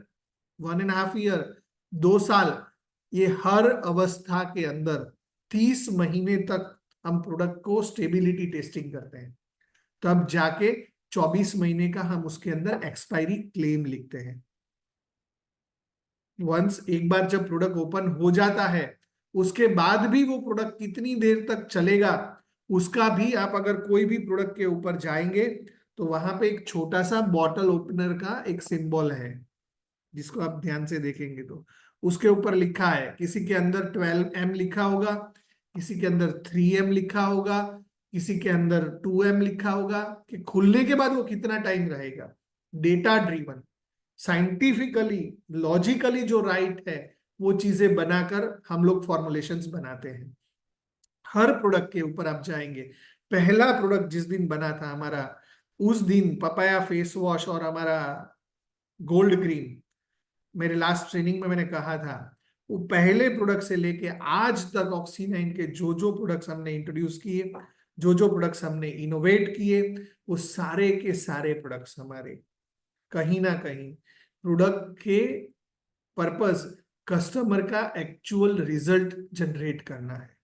B: 1.5 year, 2 साल, ये हर अवस्था के अंदर 30 महीने तक हम प्रोडक्ट को स्टेबिलिटी टेस्टिंग करते हैं, तब जाके 24 महीने का हम उसके अंदर एक्सपायरी क्लेम लिखते हैं। वंस एक बार जब प्रोडक्ट ओपन हो जाता है उसके बाद भी वो प्रोडक्ट कितनी देर तक चलेगा उसका भी, आप अगर कोई भी प्रोडक्ट के ऊपर जाएंगे तो वहां पे एक छोटा सा बॉटल ओपनर का एक सिंबल है, जिसको आप ध्यान से देखेंगे तो उसके ऊपर लिखा है, किसी के अंदर 12M लिखा होगा, किसी के अंदर 3M लिखा होगा, किसी के अंदर 2M लिखा होगा, कि खुलने के बाद वो कितना टाइम रहेगा। डेटा ड्रिवन, साइंटिफिकली, लॉजिकली जो राइट है वो चीजें बनाकर हम लोग फॉर्मुलेशंस बनाते हैं। हर प्रोडक्ट के ऊपर आप जाएंगे, पहला प्रोडक्ट जिस दिन बना था हमारा, उस दिन पपाया फेस वॉश और हमारा गोल्ड क्रीम, मेरे लास्ट ट्रेनिंग में मैंने कहा था, वो पहले प्रोडक्ट से लेके आज तक ऑक्सीनाइन के जो जो प्रोडक्ट्स हमने इंट्रोड्यूस किए जो प्रोडक्ट्स हमने इनोवेट किए वो सारे के सारे प्रोडक्ट्स हमारे कहीं ना कहीं प्रोडक्ट के पर्पस कस्टमर का एक्चुअल रिजल्ट जनरेट करना है।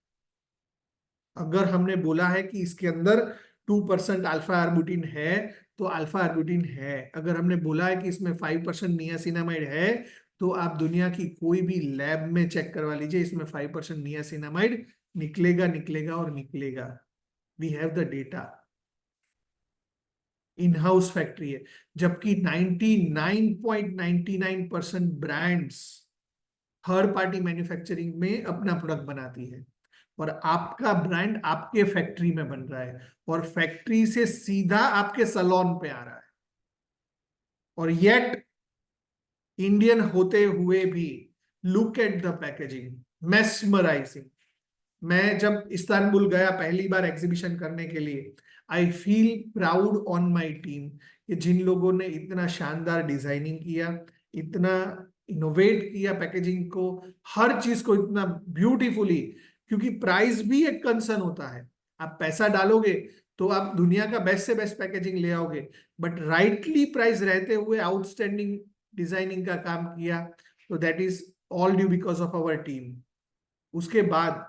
B: अगर हमने बोला है कि इसके अंदर 2% अल्फा आर्बुटिन है तो अल्फा आर्बुटिन है। अगर हमने बोला है कि इसमें 5% नियासिनामाइड है तो आप दुनिया की कोई भी लैब में चेक करवा लीजिए, इसमें 5% नियासिनामाइड निकलेगा निकलेगा और निकलेगा। We have the data, in house factory है। जबकि 99.99% ब्रांड्स थर्ड पार्टी मैन्युफैक्चरिंग में अपना प्रोडक्ट बनाती है और आपका ब्रांड आपके फैक्ट्री में बन रहा है और फैक्ट्री से सीधा आपके सैलून पे आ रहा है। और येट इंडियन होते हुए भी look at the packaging, mesmerising. मैं जब इस्तांबुल गया पहली बार एग्जीबिशन करने के लिए, I feel proud on my team कि जिन लोगों ने इतना शानदार डिजाइनिंग किया, इतना इनोवेट किया पैकेजिंग को, हर चीज को इतना ब्यूटीफुली। क्योंकि प्राइस भी एक कंसर्न होता है। आप पैसा डालोगे तो आप दुनिया का बेस्ट से बेस्ट पैकेजिंग ले आओगे, बट राइटली प्राइस रहते हुए आउटस्टैंडिंग डिजाइनिंग का काम किया, तो that is all due because of our team. उसके बाद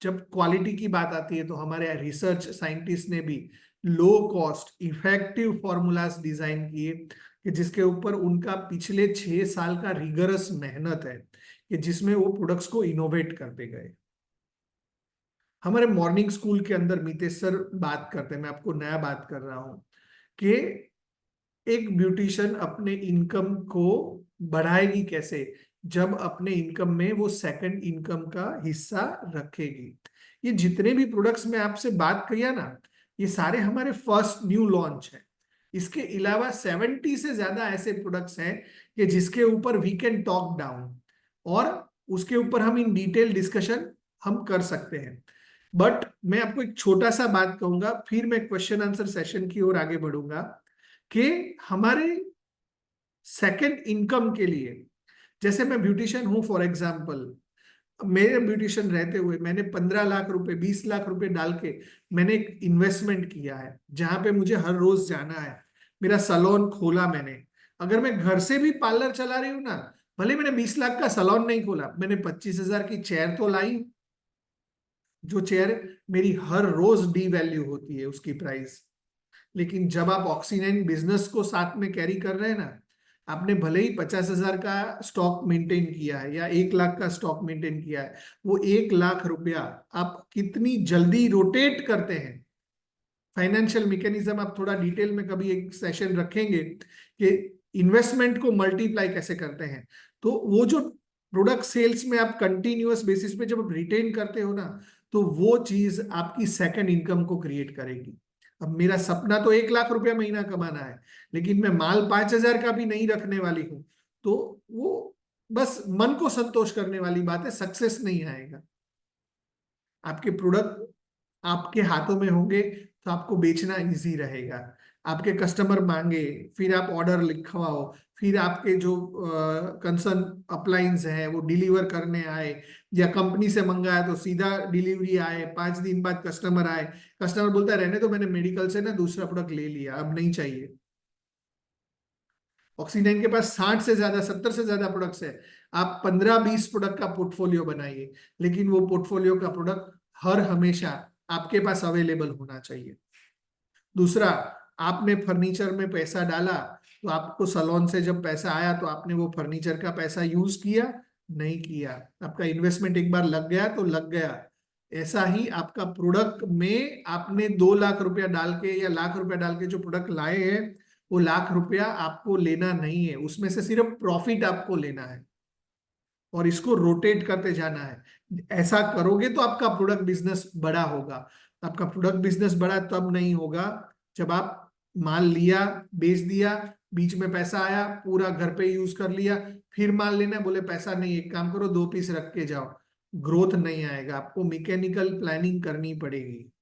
B: जब क्वालिटी की बात आती है तो हमारे रिसर्च साइंटिस्ट ने भी low cost effective formulas design किए कि जिसके ऊपर उनका पिछले 6 साल का रिगरस मेहनत है कि जिसमें वो प्रोडक्ट्स को इनोवेट करते गए। हमारे मॉर्निंग स्कूल के अंदर मितेश सर बात करते हैं, मैं आपको नया बात कर रहा हूं कि एक ब्यूटिशियन अपने इनकम को बढ़ाएगी कैसे, जब अपने इनकम में वो सेकंड इनकम का हिस्सा रखेगी। ये जितने भी प्रोडक्ट्स में आपसे बात किया ना, ये सारे हमारे फर्स्ट न्यू लॉन्च है। इसके अलावा 70 से ज्यादा ऐसे प्रोडक्ट्स हैं कि जिसके ऊपर वी कैन टॉक डाउन और उसके ऊपर हम इन डिटेल डिस्कशन हम कर सकते हैं। बट मैं आपको एक छोटा सा बात कहूंगा, फिर मैं क्वेश्चन आंसर सेशन की ओर आगे बढ़ूंगा कि हमारे सेकंड इनकम के लिए, जैसे मैं ब्यूटिशियन हूं फॉर एग्जांपल, मेरे ब्यूटिशियन रहते हुए मैंने 15 लाख रुपए 20 लाख रुपए डाल के मैंने एक इन्वेस्टमेंट किया है जहां पे मुझे हर रोज जाना है। मेरा सैलून खोला मैंने, अगर मैं घर से भी पार्लर चला रही हूँ ना, भले मैंने 20 लाख का सैलून नहीं खोला, मैंने 25,000 की चेयर तो लाई, जो चेयर मेरी हर रोज डी वैल्यू होती है उसकी प्राइस। लेकिन जब आप ऑक्सीजन बिजनेस को साथ में कैरी कर रहे हैं ना, आपने भले ही 50,000 का स्टॉक मेंटेन किया है या 1 लाख का स्टॉक मेंटेन किया है, वो 1 लाख रुपया आप कितनी जल्दी रोटेट करते हैं। फाइनेंशियल मैकेनिज्म आप थोड़ा डिटेल में कभी एक सेशन रखेंगे कि इन्वेस्टमेंट को मल्टीप्लाई कैसे करते हैं। तो वो जो प्रोडक्ट सेल्स में आप कंटिन्यूअस बेसिस पे जब आप रिटेन करते हो ना, तो वो चीज आपकी सेकंड इनकम को क्रिएट करेगी। अब मेरा सपना तो 1 लाख रुपया महीना कमाना है, लेकिन मैं माल 5,000 का भी नहीं रखने वाली हूं, तो वो बस मन को संतोष करने वाली बात है, सक्सेस नहीं आएगा। आपके प्रोडक्ट आपके हाथों में होंगे तो आपको बेचना इजी रहेगा। आपके कस्टमर मांगे, फिर आप ऑर्डर लिखवाओ, फिर आपके जो कंसर्न अप्लायंस है वो डिलीवर करने आए, या कंपनी से मंगाया तो सीधा डिलीवरी आए, 5 दिन बाद कस्टमर आए, कस्टमर बोलता है रहने तो मैंने मेडिकल से ना दूसरा प्रोडक्ट ले लिया, अब नहीं चाहिए। ऑक्सीजन के पास 60 से ज्यादा 70 से ज्यादा प्रोडक्ट्स है। आप 15-20 प्रोडक्ट का पोर्टफोलियो बनाइए, लेकिन वो पोर्टफोलियो का प्रोडक्ट हर हमेशा आपके पास अवेलेबल होना चाहिए। दूसरा, आपने फर्नीचर में पैसा डाला तो आपको सलोन से जब पैसा आया तो आपने वो फर्नीचर का पैसा यूज किया नहीं किया, आपका इन्वेस्टमेंट एक बार लग गया तो लग गया। ऐसा ही आपका प्रोडक्ट में आपने 2 लाख रुपया डाल के या लाख रुपया डाल के जो प्रोडक्ट लाए हैं, वो लाख रुपया आपको लेना नहीं है, उसमें से सिर्फ प्रॉफिट आपको लेना है और इसको रोटेट करते जाना है। ऐसा करोगे तो आपका प्रोडक्ट बिजनेस बड़ा होगा। आपका प्रोडक्ट बिजनेस बड़ा तब नहीं होगा जब आप माल लिया, बेच दिया, बीच में पैसा आया, पूरा घर पे यूज कर लिया, फिर माल लेना बोले पैसा नहीं, एक काम करो 2 पीस रख के जाओ। ग्रोथ नहीं आएगा। आपको मैकेनिकल प्लानिंग करनी पड़ेगी,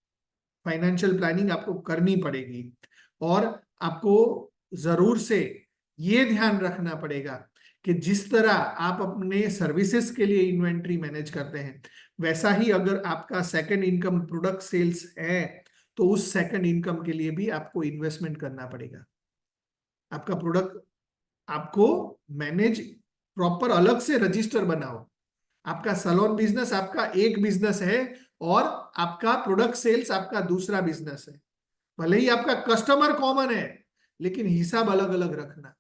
B: फाइनेंशियल प्लानिंग आपको करनी पड़ेगी, और आपको जरूर से ये ध्यान रखना पड़ेगा कि जिस तरह आप अपने सर्विसेज के लिए इन्वेंट्री मैनेज करते हैं, वैसा ही अगर आपका सेकंड इनकम प्रोडक्ट सेल्स है, तो उस सेकंड इनकम के लिए भी आपको इन्वेस्टमेंट करना पड़ेगा। आपका प्रोडक्ट आपको मैनेज प्रॉपर अलग से रजिस्टर बनाओ। आपका सैलून बिजनेस आपका एक बिजनेस है और आपका प्रोडक्ट सेल्स आपका दूसरा बिजनेस है। भले ही आपका कस्टमर कॉमन है, लेकिन हिसाब अलग अलग रखना।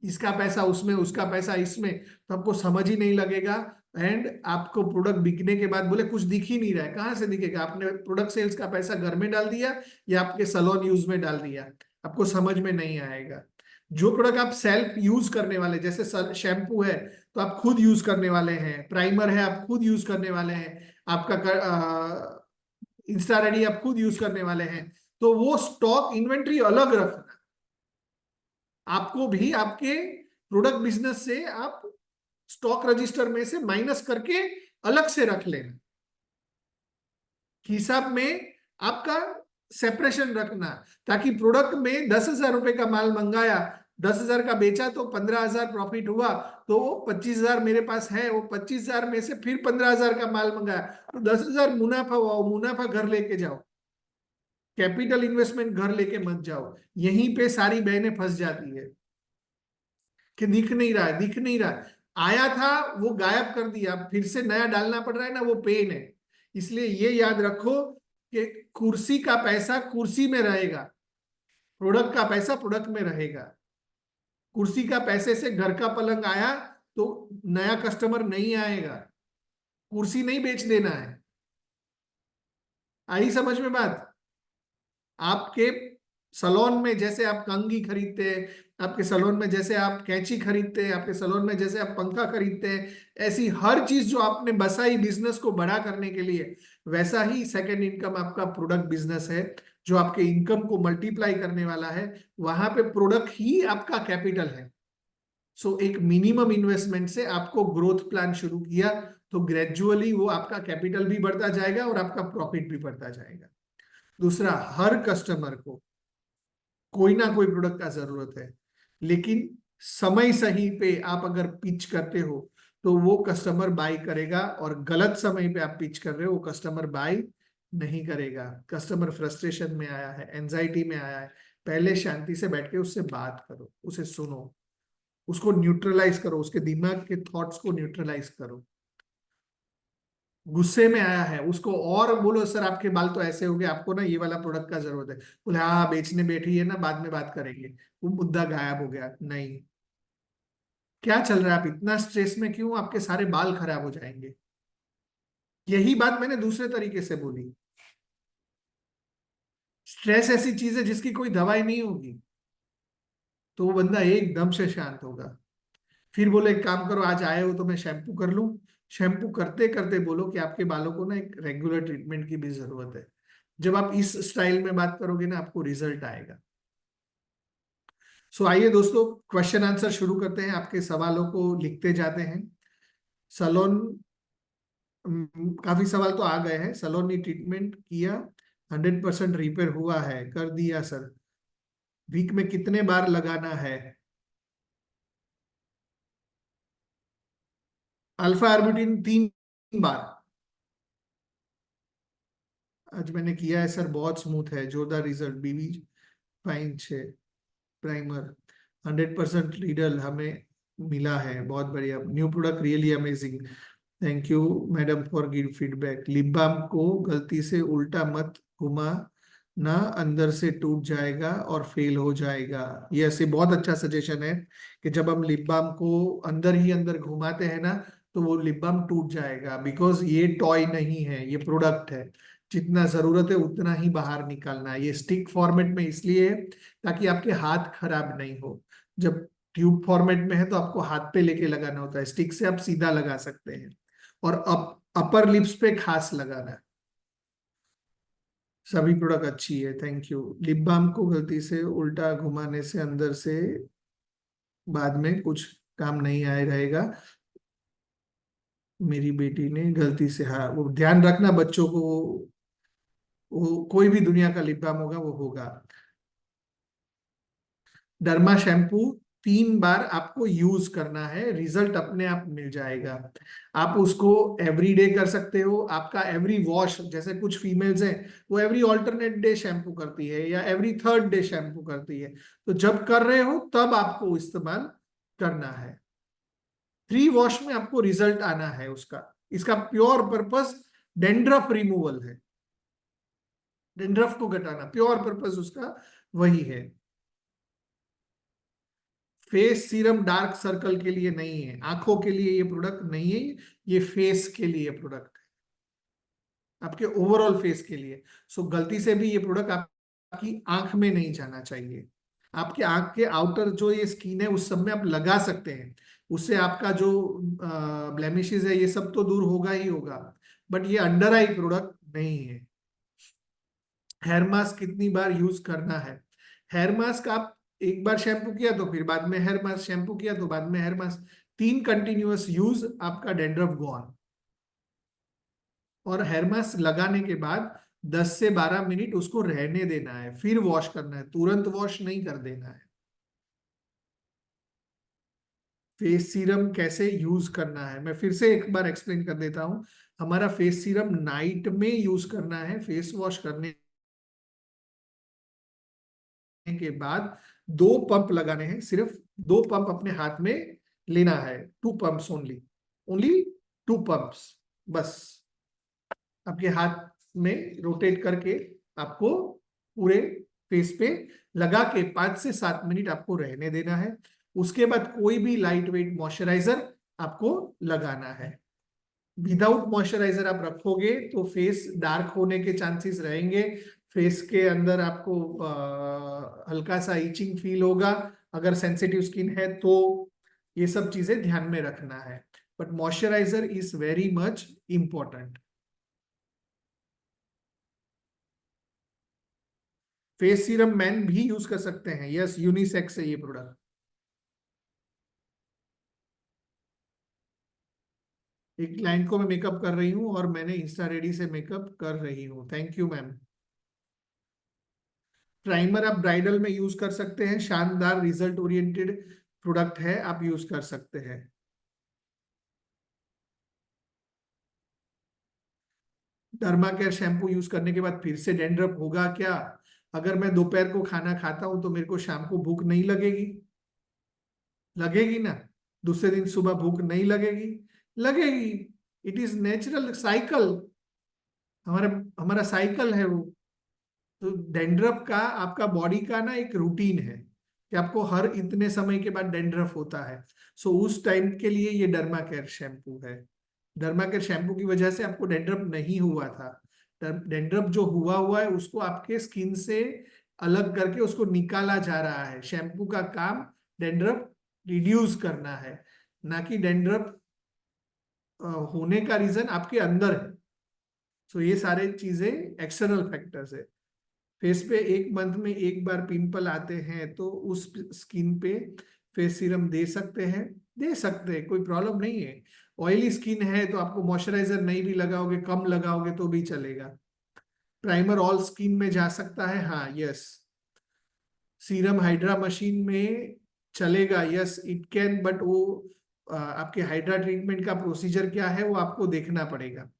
B: इसका पैसा उसमें, उसका पैसा इसमें, तो आपको समझ ही नहीं लगेगा। एंड आपको प्रोडक्ट बिकने के बाद बोले कुछ दिख ही नहीं रहा है, कहां से दिखेगा? आपने प्रोडक्ट सेल्स का पैसा घर में डाल दिया या आपके सैलून यूज में डाल दिया, आपको समझ में नहीं आएगा। जो प्रोडक्ट आप सेल्फ यूज करने वाले, जैसे शैम्पू है तो आप खुद यूज करने वाले हैं, प्राइमर है आप खुद यूज करने वाले हैं, आपका इंस्टा रेडी आप खुद यूज करने वाले हैं, तो वो स्टॉक इन्वेंट्री अलग रखना। आपको भी आपके प्रोडक्ट बिजनेस से आप स्टॉक रजिस्टर में से माइनस करके अलग से रख लेना। हिसाब में आपका सेपरेशन रखना, ताकि प्रोडक्ट में 10,000 रुपए का माल मंगाया, 10,000 का बेचा तो 15,000 प्रॉफिट हुआ, तो 25,000 मेरे पास है, वो 25,000 में से फिर 15,000 का माल मंगाया तो 10,000 मुनाफा हुआ। वो मुनाफा घर लेके जाओ, कैपिटल इन्वेस्टमेंट घर लेके मत जाओ। यहीं पे सारी बहनें फंस जाती है कि दिख नहीं रहा है, दिख नहीं रहा है। आया था वो गायब कर दिया, फिर से नया डालना पड़ रहा है ना, वो पेन है। इसलिए ये याद रखो कि कुर्सी का पैसा कुर्सी में रहेगा, प्रोडक्ट का पैसा प्रोडक्ट में रहेगा। कुर्सी का पैसे से घर का पलंग आया तो नया कस्टमर नहीं आएगा, कुर्सी नहीं बेच देना है। आई समझ में बात? आपके सलोन में जैसे आप कंघी खरीदते हैं, आपके सलोन में जैसे आप कैंची खरीदते हैं, आपके सलोन में जैसे आप पंखा खरीदते हैं, ऐसी हर चीज जो आपने बसाई बिजनेस को बड़ा करने के लिए, वैसा ही सेकंड इनकम आपका प्रोडक्ट बिजनेस है जो आपके इनकम को मल्टीप्लाई करने वाला है। वहां पे प्रोडक्ट ही आपका कैपिटल है। सो एक मिनिमम इन्वेस्टमेंट से आपको ग्रोथ प्लान शुरू किया तो ग्रेजुअली वो आपका कैपिटल भी बढ़ता जाएगा और आपका प्रॉफिट भी बढ़ता जाएगा। दूसरा, हर कस्टमर को कोई ना कोई प्रोडक्ट का जरूरत है, लेकिन समय सही पे आप अगर पिच करते हो तो वो कस्टमर बाय करेगा, और गलत समय पे आप पिच कर रहे हो वो कस्टमर बाय नहीं करेगा। कस्टमर फ्रस्ट्रेशन में आया है, एंजाइटी में आया है, पहले शांति से बैठ के उससे बात करो, उसे सुनो, उसको न्यूट्रलाइज करो, उसके दिमाग के थॉट्स को न्यूट्रलाइज करो। गुस्से में आया है उसको और बोलो सर आपके बाल तो ऐसे हो गए, आपको ना ये वाला प्रोडक्ट का जरूरत है। बोले हाँ हाँ, बेचने बैठी है ना, बाद में बात करेंगे। वो मुद्दा गायब हो गया। नहीं, क्या चल रहा है, आप इतना स्ट्रेस में क्यों? आपके सारे बाल खराब हो जाएंगे। यही बात मैंने दूसरे तरीके से बोली। स्ट्रेस ऐसी चीज है जिसकी कोई दवाई नहीं होगी, तो वो बंदा एकदम से शांत होगा। फिर बोले एक काम करो, आज आए हो तो मैं शैम्पू कर लूं। शैम्पू करते करते बोलो कि आपके बालों को ना एक रेगुलर ट्रीटमेंट की भी जरूरत है। जब आप इस स्टाइल में बात करोगे ना, आपको रिजल्ट आएगा। सो आइए दोस्तों, क्वेश्चन आंसर शुरू करते हैं। आपके सवालों को लिखते जाते हैं। सलोन, काफी सवाल तो आ गए हैं। सलोन ने ट्रीटमेंट किया, 100% रिपेयर हुआ है, कर दिया सर। वीक में कितने बार लगाना है? अल्फा आर्बुटिन 3 बार। आज मैंने किया है सर, बहुत स्मूथ है, जोरदार रिजल्ट। बीबी फाइन 6 प्राइमर 100% रिडल हमें मिला है, बहुत बढ़िया। New product really amazing, thank you madam for give feedback. Lip balm को गलती से उल्टा मत घुमा ना, अंदर से टूट जाएगा और फेल हो जाएगा। ये ऐसे बहुत अच्छा सजेशन है कि जब हम लिप बाम को अंदर ही अंदर घुमाते हैं ना, तो वो लिप बाम टूट जाएगा। बिकॉज ये टॉय नहीं है, ये प्रोडक्ट है। जितना जरूरत है उतना ही बाहर निकालना है। ये स्टिक फॉर्मेट में इसलिए है ताकि आपके हाथ खराब नहीं हो। जब ट्यूब फॉर्मेट में है तो आपको हाथ पे लेके लगाना होता है, स्टिक से आप सीधा लगा सकते हैं। और अपर लिप्स पे खास लगाना है। सभी प्रोडक्ट अच्छी है, थैंक यू। लिप बाम को गलती से उल्टा घुमाने से अंदर से बाद में कुछ काम नहीं आए रहेगा। मेरी बेटी ने गलती से, हाँ वो ध्यान रखना बच्चों को, वो कोई भी दुनिया का लिप बाम होगा वो होगा। डर्मा शैम्पू 3 बार आपको यूज करना है, रिजल्ट अपने आप मिल जाएगा। आप उसको एवरी डे कर सकते हो, आपका एवरी वॉश, जैसे कुछ फीमेल्स हैं वो एवरी ऑल्टरनेट डे शैम्पू करती है या एवरी थर्ड डे शैम्पू करती है, तो जब कर रहे हो तब आपको इस्तेमाल करना है। 3 वॉश में आपको रिजल्ट आना है उसका। इसका प्योर पर्पस डेंड्रफ रिमूवल है, डेंड्रफ को घटाना, प्योर पर्पस उसका वही है। फेस सीरम डार्क सर्कल के लिए नहीं है, आंखों के लिए ये प्रोडक्ट नहीं है, ये फेस के लिए प्रोडक्ट है, आपके ओवरऑल फेस के लिए। सो गलती से भी ये प्रोडक्ट आपकी आंख में नहीं जाना चाहिए। आपके आंख के आउटर जो ये स्किन है उस सब में आप लगा सकते हैं, उससे आपका जो ब्लेमिशेस है ये सब तो दूर होगा ही होगा, बट ये अंडर आई प्रोडक्ट नहीं है। हेयर मास्क कितनी बार यूज करना है? हेयर मास्क आप एक बार शैम्पू किया तो फिर बाद में हेयर मास्क, शैम्पू किया तो बाद में हेयर मास्क, 3 कंटिन्यूअस यूज, आपका डेंड्रफ गॉन। और हेयर मास्क लगाने के बाद 10 से 12 मिनट उसको रहने देना है, फिर वॉश करना है, तुरंत वॉश नहीं कर देना है। फेस सीरम कैसे यूज करना है मैं फिर से एक बार एक्सप्लेन कर देता हूं। हमारा फेस सीरम नाइट में यूज करना है, फेस वॉश करने के बाद 2 पंप लगाने हैं, सिर्फ 2 पंप अपने हाथ में लेना है, 2 पंप्स ओनली, ओनली 2 पंप्स बस। आपके हाथ में रोटेट करके आपको पूरे फेस पे लगा के 5 से 7 मिनट आपको रहने देना है। उसके बाद कोई भी लाइट वेट मॉइस्चराइजर आपको लगाना है। विदाउट मॉइस्चराइजर आप रखोगे तो फेस डार्क होने के चांसेस रहेंगे, फेस के अंदर आपको हल्का सा इचिंग फील होगा अगर सेंसिटिव स्किन है तो। ये सब चीजें ध्यान में रखना है, but moisturiser is very much important. Face serum man भी यूज कर सकते हैं, यस, यूनिसेक्स है ये प्रोडक्ट। एक क्लाइंट को मैं मेकअप कर रही हूँ और मैंने इंस्टा रेडी से मेकअप कर रही हूँ, थैंक यू मैम। प्राइमर आप ब्राइडल में यूज कर सकते हैं, शानदार रिजल्ट ओरिएंटेड प्रोडक्ट है, आप यूज कर सकते हैं। डर्मा केयर शैम्पू यूज करने के बाद फिर से डेंड्रफ होगा क्या? अगर मैं दोपहर को खाना खाता हूं तो मेरे को शाम को भूख नहीं लगेगी? लगेगी ना। दूसरे दिन सुबह भूख नहीं लगेगी? लगेगी। इट इज नेचुरल साइकिल, हमारा हमारा साइकिल है वो। तो डेंड्रफ का आपका बॉडी का ना एक रूटीन है कि आपको हर इतने समय के बाद डेंड्रफ होता है। सो उस टाइम के लिए ये डर्मा केयर शैम्पू है। डर्मा केयर शैम्पू की वजह से आपको डेंड्रफ नहीं हुआ था। डेंड्रफ जो हुआ हुआ है उसको आपके स्किन से अलग करके उसको निकाला जा रहा है। शैम्पू का काम डेंड्रफ रिड्यूस करना है, ना कि डेंड्रफ होने का रीजन आपके अंदर है। सो ये सारे चीजें एक्सटर्नल फैक्टर्स है। फेस पे 1 मंथ में एक बार पिंपल आते हैं तो उस स्किन पे फेस सीरम दे सकते हैं, दे सकते हैं, कोई प्रॉब्लम नहीं है। ऑयली स्किन है तो आपको मॉइस्चराइजर नहीं भी लगाओगे, कम लगाओगे तो भी चलेगा। प्राइमर ऑल स्किन में जा सकता है, हाँ, यस। सीरम हाइड्रा मशीन में चलेगा, यस इट कैन, बट वो आपके हाइड्रा ट्रीटमेंट का प्रोसीजर क्या है वो आपको देखना पड़ेगा।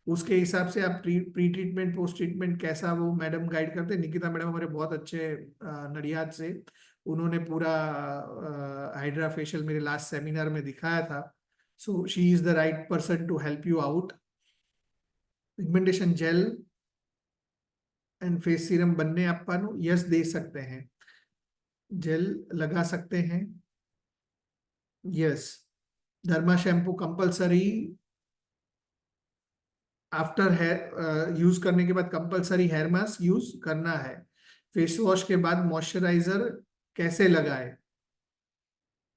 B: उसके हिसाब से आप प्री ट्रीटमेंट पोस्ट ट्रीटमेंट कैसा वो मैडम गाइड करते हैं। निकिता मैडम हमारे बहुत अच्छे नडियाद से, उन्होंने पूरा हाइड्रा फेशियल मेरे लास्ट सेमिनार में दिखाया था। So she is the right person to help you out. Pigmentation gel and face serum बनने अपन यस दे सकते हैं, जेल लगा सकते हैं, yes. Derma shampoo compulsory after hair use करने के बाद कंपलसरी हेयर मास्क यूज करना है। फेस वॉश के बाद मॉइस्चराइजर कैसे लगाए?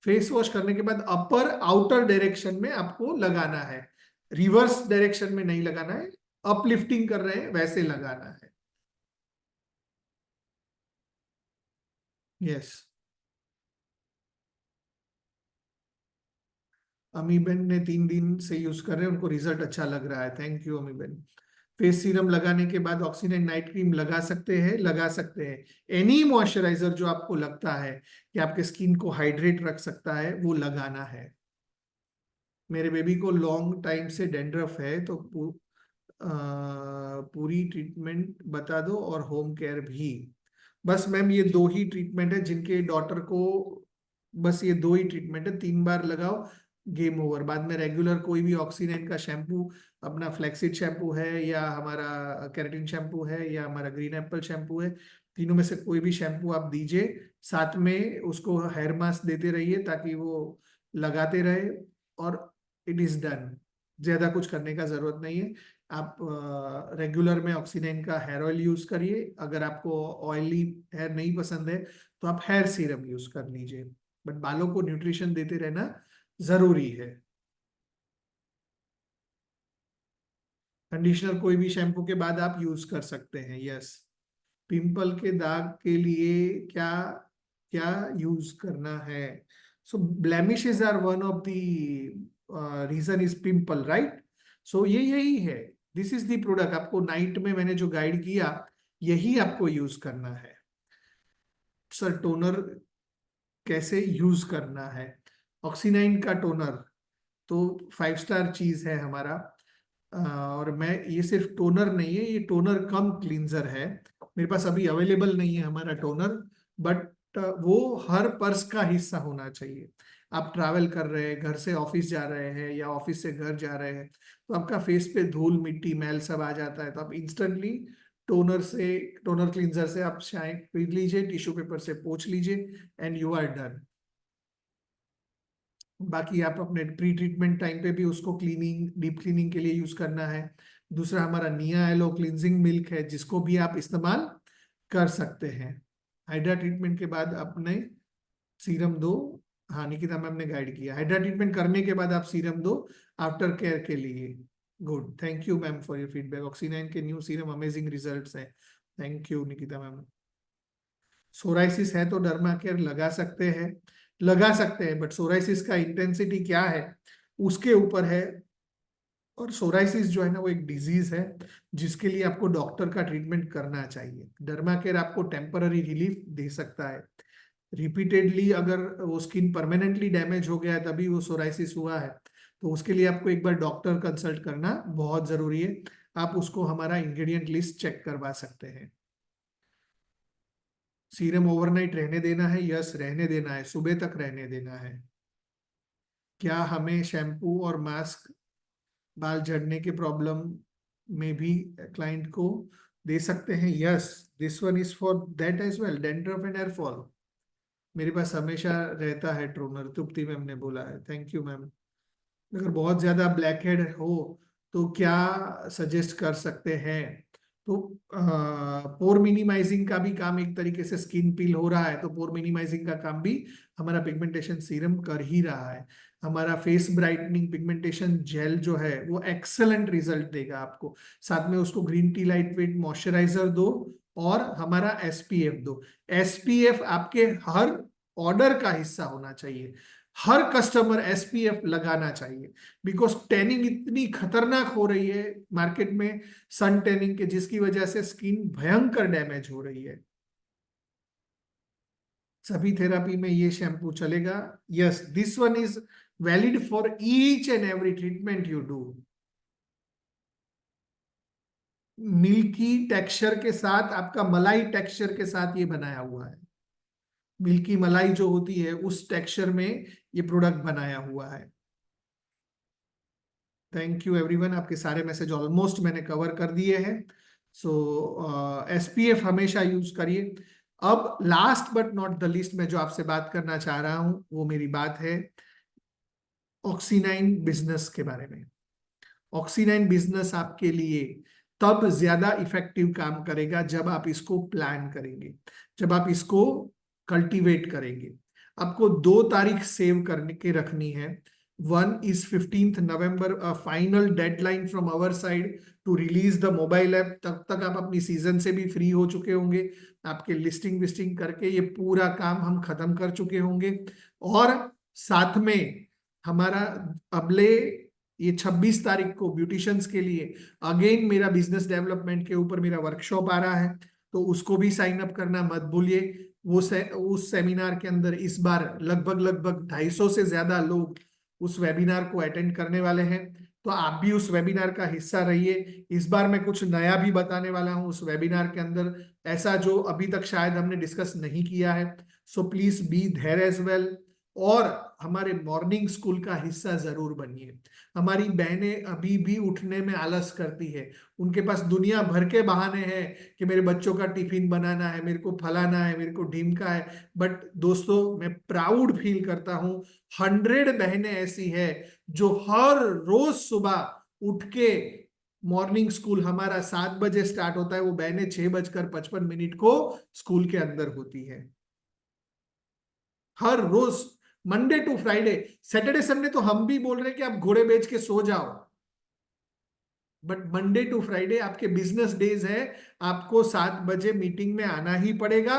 B: फेस वॉश करने के बाद अपर आउटर डायरेक्शन में आपको लगाना है, रिवर्स डायरेक्शन में नहीं लगाना है। अपलिफ्टिंग कर रहे हैं वैसे लगाना है, यस। अमीबेन ने 3 दिन से यूज कर रहे हैं, उनको रिजल्ट अच्छा लग रहा है, thank you Amiben. Face serum लगाने के बाद ऑक्सीनेट नाइट क्रीम लगा सकते हैं। एनी मॉइस्चराइजर जो आपको लगता है कि आपके स्किन को हाइड्रेट रख सकता है वो लगाना है। मेरे बेबी को लॉन्ग टाइम से डेंड्रफ है, तो पूरी ट्रीटमेंट बता दो और होम केयर भी। बस मैम ये दो ही ट्रीटमेंट है जिनके डॉटर को, बस ये दो ही ट्रीटमेंट है, 3 बार लगाओ, गेम ओवर। बाद में रेगुलर कोई भी ऑक्सीनेट का शैम्पू, अपना फ्लैक्सीड शैम्पू है या हमारा केराटिन शैम्पू है या हमारा ग्रीन एप्पल शैम्पू है, तीनों में से कोई भी शैम्पू आप दीजिए। साथ में उसको हेयर मास्क देते रहिए ताकि वो लगाते रहे, और इट इज डन। ज्यादा कुछ करने का जरूरत नहीं है। आप रेगुलर में ऑक्सीनेन का हेयर ऑयल यूज करिए। अगर आपको ऑयली हेयर नहीं पसंद है तो आप हेयर सीरम यूज कर लीजिए, बट बालों को न्यूट्रिशन देते रहना जरूरी है। कंडीशनर कोई भी शैम्पू के बाद आप यूज कर सकते हैं। यस। पिंपल के दाग के लिए क्या क्या यूज करना है? So blemishes are one of the reason is pimple, right? So ये यही है, दिस इज द प्रोडक्ट। आपको नाइट में मैंने जो गाइड किया यही आपको यूज करना है। सर टोनर कैसे यूज करना है? ऑक्सीनाइन का टोनर तो 5 स्टार चीज है हमारा। और मैं, ये सिर्फ टोनर नहीं है, ये टोनर कम क्लींजर है। मेरे पास अभी अवेलेबल नहीं है हमारा टोनर, बट वो हर पर्स का हिस्सा होना चाहिए। आप ट्रैवल कर रहे हैं, घर से ऑफिस जा रहे हैं या ऑफिस से घर जा रहे हैं, तो आपका फेस पे धूल मिट्टी मैल सब आ जाता है, तो आप इंस्टेंटली टोनर क्लींजर से आप शाइन कर लीजिए, टिश्यू पेपर से पोंछ लीजिए, एंड यू आर डन। बाकी आप अपने प्री ट्रीटमेंट टाइम पे भी उसको क्लीनिंग, डीप क्लीनिंग के लिए यूज करना है। दूसरा हमारा निया एलो क्लींजिंग मिल्क है, जिसको भी आप इस्तेमाल कर सकते हैं। हाइड्रा ट्रीटमेंट के बाद अपने सीरम दो। हाँ, निकिता मैम ने गाइड किया, हाइड्रा ट्रीटमेंट करने के बाद आप सीरम दो आफ्टर केयर के लिए। Good, thank you ma'am for your feedback. Oxynine के न्यू सीरम अमेजिंग रिजल्ट्स हैं। Thank you Nikita ma'am. Psoriasis है तो डर्मा केयर लगा सकते हैं, बट सोराइसिस का इंटेंसिटी क्या है उसके ऊपर है। और सोराइसिस जो है ना, वो एक डिजीज है जिसके लिए आपको डॉक्टर का ट्रीटमेंट करना चाहिए। डर्मा केयर आपको टेम्पररी रिलीफ दे सकता है। रिपीटेडली अगर वो स्किन परमानेंटली डैमेज हो गया है तभी वो सोराइसिस हुआ है, तो उसके लिए आपको एक बार डॉक्टर कंसल्ट करना बहुत जरूरी है। आप उसको हमारा इंग्रेडिएंट लिस्ट चेक करवा सकते हैं। सीरम ओवरनाइट रहने देना है? यस, रहने देना है, सुबह तक रहने देना है। क्या हमें शैम्पू और मास्क बाल झड़ने के प्रॉब्लम में भी क्लाइंट को दे सकते हैं? Yes, this one is for that as well, dandruff and hair fall. मेरे पास हमेशा रहता है टोनर, तृप्ति मैम ने बोला है, थैंक यू मैम। अगर बहुत ज्यादा ब्लैक हेड हो तो क्या सजेस्ट कर सकते हैं? तो पोर मिनिमाइजिंग का भी काम, एक तरीके से स्किन पील हो रहा है तो पोर मिनिमाइजिंग का काम भी हमारा पिगमेंटेशन सीरम कर ही रहा है। हमारा फेस ब्राइटनिंग पिगमेंटेशन जेल जो है वो एक्सेलेंट रिजल्ट देगा आपको। साथ में उसको green tea light weight moisturiser दो और हमारा एसपीएफ दो। एसपीएफ आपके हर ऑर्डर का हिस्सा होना चाहिए। हर कस्टमर एसपीएफ लगाना चाहिए, बिकॉज टैनिंग इतनी खतरनाक हो रही है मार्केट में, सन टैनिंग के, जिसकी वजह से स्किन भयंकर डैमेज हो रही है। सभी थेरापी में ये शैम्पू चलेगा? Yes, this one is valid for each and every treatment you do. Milky texture के साथ, आपका मलाई टेक्सचर के साथ ये बनाया हुआ है। मिल्की मलाई जो होती है उस टेक्सचर में ये प्रोडक्ट बनाया हुआ है। थैंक यू एवरीवन, आपके सारे मैसेज ऑलमोस्ट मैंने कवर कर दिए हैं। सो एसपीएफ हमेशा यूज करिए। अब last but not the least, मैं जो आपसे बात करना चाह रहा हूं वो मेरी बात है ऑक्सीनाइन बिजनेस के बारे में। ऑक्सीनाइन बिजनेस आपके लिए तब ज्यादा इफेक्टिव काम करेगा जब आप इसको प्लान करेंगे, जब आप इसको कल्टीवेट करेंगे। आपको 2 तारीख सेव करने के रखनी है। One is 15th November, final deadline from our side to release the mobile app. तब तक आप अपनी सीजन से भी फ्री हो चुके होंगे, आपके लिस्टिंग विस्टिंग करके ये पूरा काम हम खत्म कर चुके होंगे। और साथ में हमारा अगले ये 26 तारीख को ब्यूटिशियंस के लिए अगेन मेरा बिजनेस डेवलपमेंट के ऊपर मेरा वर्कशॉप आ रहा है, तो उसको भी साइन अप करना मत भूलिए। उस सेमिनार के अंदर इस बार लगभग लगभग 250 से ज्यादा लोग उस वेबिनार को अटेंड करने वाले हैं, तो आप भी उस वेबिनार का हिस्सा रहिए। इस बार मैं कुछ नया भी बताने वाला हूं उस वेबिनार के अंदर, ऐसा जो अभी तक शायद हमने डिस्कस नहीं किया है। So please be there as well, और हमारे मॉर्निंग स्कूल का हिस्सा जरूर बनिए। हमारी बहनें अभी भी उठने में आलस करती है, उनके पास दुनिया भर के बहाने हैं कि मेरे बच्चों का टिफिन बनाना है, मेरे को फलाना है, मेरे को ढीमका है। बट दोस्तों, मैं प्राउड फील करता हूं, 100 बहनें ऐसी है जो हर रोज सुबह उठ के, मॉर्निंग स्कूल हमारा 7 बजे स्टार्ट होता है, वो बहनें 6:55 को स्कूल के अंदर होती है हर रोज, Monday to Friday. Saturday Sunday तो हम भी बोल रहे हैं कि आप घोड़े बेच के सो जाओ, बट मंडे टू फ्राइडे आपके बिजनेस डेज है, आपको 7 बजे मीटिंग में आना ही पड़ेगा।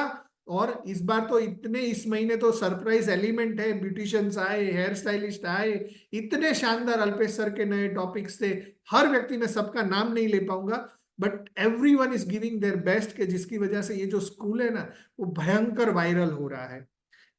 B: और इस बार तो इतने, इस महीने तो सरप्राइज एलिमेंट है, ब्यूटिशियंस आए, हेयर स्टाइलिस्ट आए, इतने शानदार अल्पेश सर के नए टॉपिक्स थे। हर व्यक्ति, मैं सबका नाम नहीं ले पाऊंगा, but every one is giving their best, के जिसकी वजह से ये जो स्कूल है ना, वो भयंकर वायरल हो रहा है।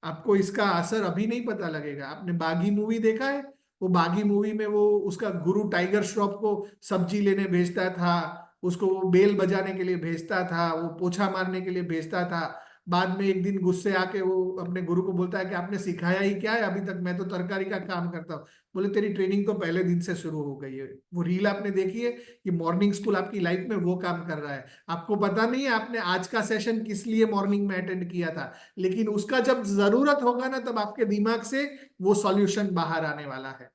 B: आपको इसका असर अभी नहीं पता लगेगा। आपने बागी मूवी देखा है? वो बागी मूवी में वो उसका गुरु टाइगर श्रॉफ को सब्जी लेने भेजता था, उसको वो बेल बजाने के लिए भेजता था, वो पोछा मारने के लिए भेजता था। बाद में एक दिन गुस्से आके वो अपने गुरु को बोलता है कि आपने सिखाया ही क्या है अभी तक, मैं तो तरकारी का काम करता हूँ। बोले तेरी ट्रेनिंग तो पहले दिन से शुरू हो गई है। वो रील आपने देखी है कि मॉर्निंग स्कूल आपकी लाइफ में वो काम कर रहा है। आपको पता नहीं है आपने आज का सेशन किस लिए मॉर्निंग में अटेंड किया था, लेकिन उसका जब जरूरत होगा ना, तब आपके दिमाग से वो सॉल्यूशन बाहर आने वाला है।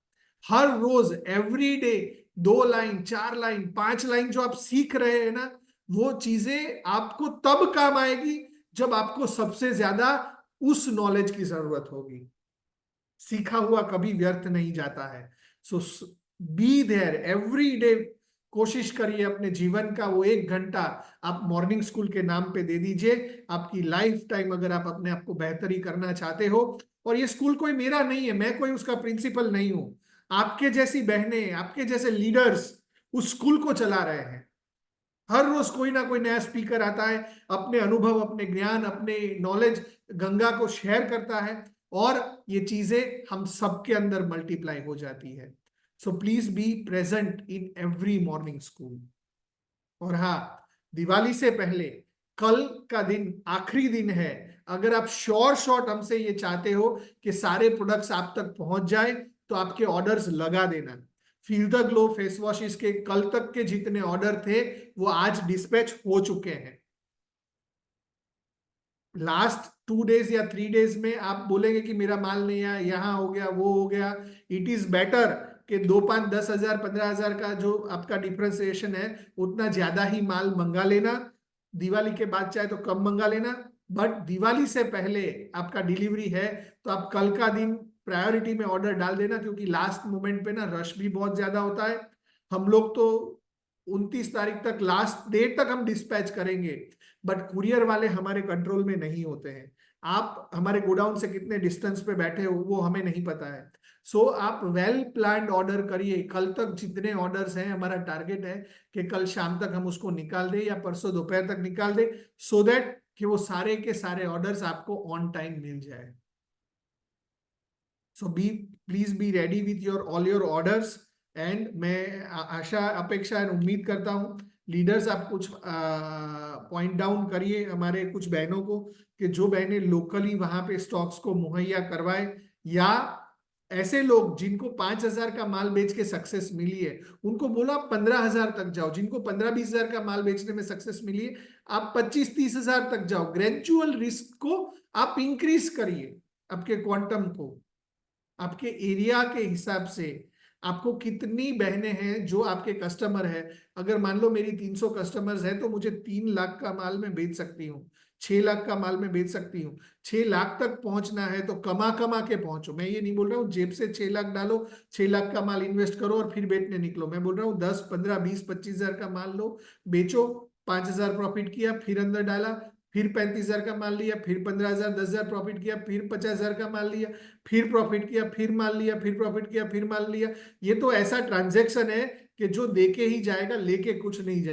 B: हर रोज, every day, 2 line, 4 line, 5 line जो आप सीख रहे हैं ना, वो चीजें आपको तब काम आएगी जब आपको सबसे ज्यादा उस नॉलेज की जरूरत होगी। सीखा हुआ कभी व्यर्थ नहीं जाता है। सो बी देयर एवरी डे। कोशिश करिए अपने जीवन का वो 1 घंटा आप मॉर्निंग स्कूल के नाम पे दे दीजिए। आपकी लाइफ टाइम अगर आप अपने आप को बेहतरी करना चाहते हो, और ये स्कूल कोई मेरा नहीं है, मैं कोई उसका प्रिंसिपल नहीं हूं, आपके जैसी बहनें, आपके जैसे लीडर्स उस स्कूल को चला रहे हैं। हर रोज कोई ना कोई नया स्पीकर आता है, अपने अनुभव, अपने ज्ञान, अपने नॉलेज गंगा को शेयर करता है, और ये चीजें हम सबके अंदर मल्टीप्लाई हो जाती है। So please be present in every morning school. और हाँ, दिवाली से पहले कल का दिन आखिरी दिन है। अगर आप शॉर्ट हमसे ये चाहते हो कि सारे प्रोडक्ट्स आप तक पहुंच जाए, तो आपके ऑर्डर्स लगा देना। Feel the glow face wash के कल तक के जितने ऑर्डर थे वो आज डिस्पैच हो चुके हैं। लास्ट 2 डेज या 3 डेज में आप बोलेंगे कि मेरा माल नहीं आया, यहाँ हो गया, वो हो गया। इट इज बेटर कि 2, 5, 10 हजार, 15 हजार का जो आपका डिफ्रेंसिएशन है, उतना ज्यादा ही माल मंगा लेना। दिवाली के बाद चाहे तो कम मंगा लेना, बट दिवाली से पहले आपका डिलीवरी है, तो आप कल का दिन प्रायोरिटी में ऑर्डर डाल देना, क्योंकि लास्ट मोमेंट पे ना रश भी बहुत ज्यादा होता है। हम लोग तो 29 तारीख तक, लास्ट डेट तक हम डिस्पैच करेंगे, बट कुरियर वाले हमारे कंट्रोल में नहीं होते हैं। आप हमारे गोडाउन से कितने डिस्टेंस पे बैठे हो वो हमें नहीं पता है। सो आप वेल प्लान्ड ऑर्डर करिए। कल तक जितने ऑर्डर्स हैं, हमारा टारगेट है कि कल शाम तक हम उसको निकाल दें या परसों दोपहर तक निकाल दें, सो दैट कि वो सारे के सारे ऑर्डर्स आपको ऑन टाइम मिल जाए। So be please be ready with your all your orders. And मैं आशा, अपेक्षा एंड उम्मीद करता हूँ लीडर्स आप कुछ पॉइंट डाउन करिए हमारे कुछ बहनों को, कि जो बहनें लोकली वहां पे स्टॉक्स को मुहैया करवाए, या ऐसे लोग जिनको 5 हजार का माल बेच के सक्सेस मिली है, उनको बोलो आप 15 हजार तक जाओ। जिनको 15-20 हजार का माल बेचने में सक्सेस मिली है, आप 25-30 हजार तक जाओ। ग्रेजुअल रिस्क को आप इंक्रीज करिए, आपके क्वांटम को, आपके एरिया के हिसाब से। आपको कितनी बहनें हैं जो आपके कस्टमर है? अगर मान लो मेरी 300 कस्टमर्स है, तो मुझे 3 लाख का माल मैं बेच सकती हूँ, 6 लाख का माल मैं बेच सकती हूँ। 6 लाख तक पहुंचना है तो कमा कमा के पहुंचो। मैं ये नहीं बोल रहा हूँ जेब से 6 लाख डालो, 6 लाख का माल इन्वेस्ट करो और फिर बेचने निकलो। मैं बोल रहा हूँ 10, 15, 20, 25 हजार का माल लो, बेचो, 5 हजार प्रॉफिट किया, फिर अंदर डाला, फिर 35,000 का माल लिया, फिर 15,000, 10,000 प्रॉफिट किया, फिर 50,000 का माल लिया, फिर प्रॉफिट किया, फिर माल लिया, फिर प्रॉफिट किया, फिर माल लिया। ये तो ऐसा ट्रांजेक्शन है कि जो देके ही जाएगा, लेके कुछ नहीं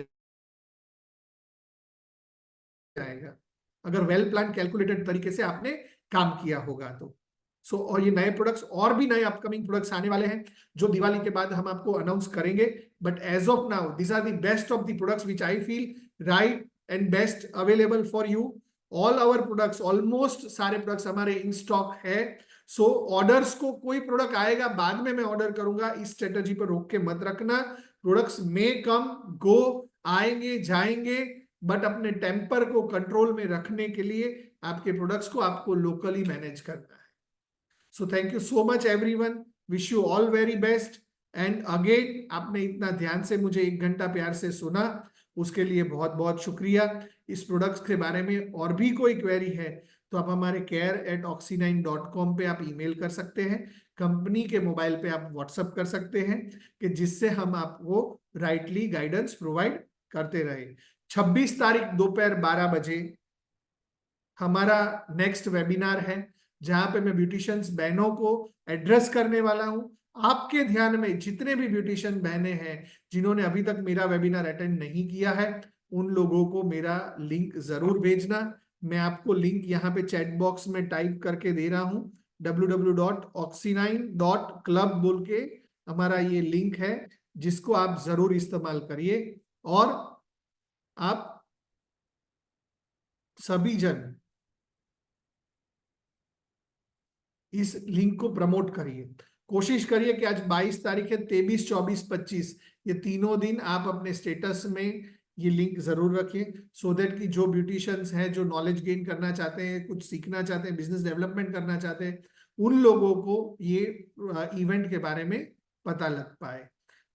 B: जाएगा, अगर वेल प्लान कैलकुलेटेड तरीके से आपने काम किया होगा तो। और ये नए प्रोडक्ट्स और भी नए अपकमिंग प्रोडक्ट्स आने वाले हैं जो दिवाली के बाद हम आपको अनाउंस करेंगे। But as of now this are the best of the products which I feel right and best available for you. All our products, almost सारे प्रोडक्ट्स हमारे इन स्टॉक है। सो ऑर्डर्स को, कोई प्रोडक्ट आएगा बाद में मैं ऑर्डर करूंगा, इस स्ट्रेटेजी पर रोक के मत रखना। प्रोडक्ट्स में कम गो, आएंगे जाएंगे, बट अपने टेम्पर को कंट्रोल में रखने के लिए आपके प्रोडक्ट्स को आपको लोकली मैनेज करना है। So thank you so much everyone, wish you all very best. And again, आपने इतना ध्यान से मुझे 1 घंटा प्यार से सुना, उसके लिए बहुत बहुत शुक्रिया। इस प्रोडक्ट्स के बारे में और भी कोई क्वेरी है तो आप हमारे care@oxy9.com पे आप ईमेल कर सकते हैं, कंपनी के मोबाइल पे आप व्हाट्सएप कर सकते हैं, कि जिससे हम आपको राइटली गाइडेंस प्रोवाइड करते रहे। 26 तारीख दोपहर 12 बजे हमारा नेक्स्ट वेबिनार है, जहां पे मैं ब्यूटिशियंस बहनों को एड्रेस करने वाला हूं। आपके ध्यान में जितने भी ब्यूटिशियन बहनें हैं जिन्होंने अभी तक मेरा वेबिनार अटेंड नहीं किया है, उन लोगों को मेरा लिंक जरूर भेजना। मैं आपको लिंक यहाँ पे चैट बॉक्स में टाइप करके दे रहा हूँ, www.oxy9.club बोल के हमारा ये लिंक है, जिसको आप जरूर इस्तेमाल करिए। और आप सभी जन इस लिंक को प्रमोट करिए। कोशिश करिए कि आज 22 तारीख है, 23, 24, 25 ये तीनों दिन आप अपने स्टेटस में ये लिंक जरूर रखें, सो दैट कि जो ब्यूटिशियंस हैं, जो नॉलेज गेन करना चाहते हैं, कुछ सीखना चाहते हैं, बिजनेस डेवलपमेंट करना चाहते हैं, उन लोगों को ये इवेंट के बारे में पता लग पाए।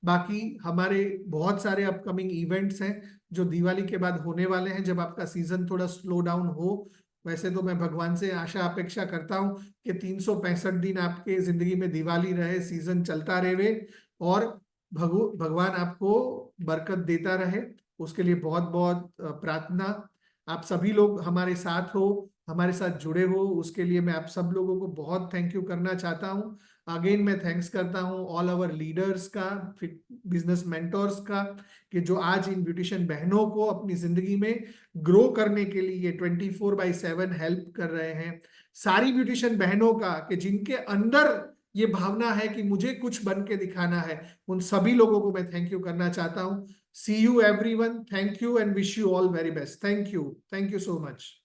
B: बाकी हमारे बहुत सारे अपकमिंग इवेंट्स हैं जो दिवाली के बाद होने वाले हैं, जब आपका सीजन थोड़ा स्लो डाउन हो। वैसे तो मैं भगवान से आशा अपेक्षा करता हूं कि 365 दिन आपके जिंदगी में दिवाली रहे, सीजन चलता रहे, और भगवान आपको बरकत देता रहे। उसके लिए बहुत बहुत प्रार्थना। आप सभी लोग हमारे साथ हो, हमारे साथ जुड़े हो, उसके लिए मैं आप सब लोगों को बहुत थैंक यू करना चाहता हूँ। अगेन मैं थैंक्स करता हूँ ऑल आवर लीडर्स का, बिजनेस मेंटोर्स का, कि जो आज इन ब्यूटिशियन बहनों को अपनी जिंदगी में ग्रो करने के लिए 24/7 हेल्प कर रहे हैं। सारी ब्यूटिशियन बहनों का, कि जिनके अंदर ये भावना है कि मुझे कुछ बन के दिखाना है, उन सभी लोगों को मैं थैंक यू करना चाहता हूँ। See you everyone, thank you and wish you all very best. Thank you so much.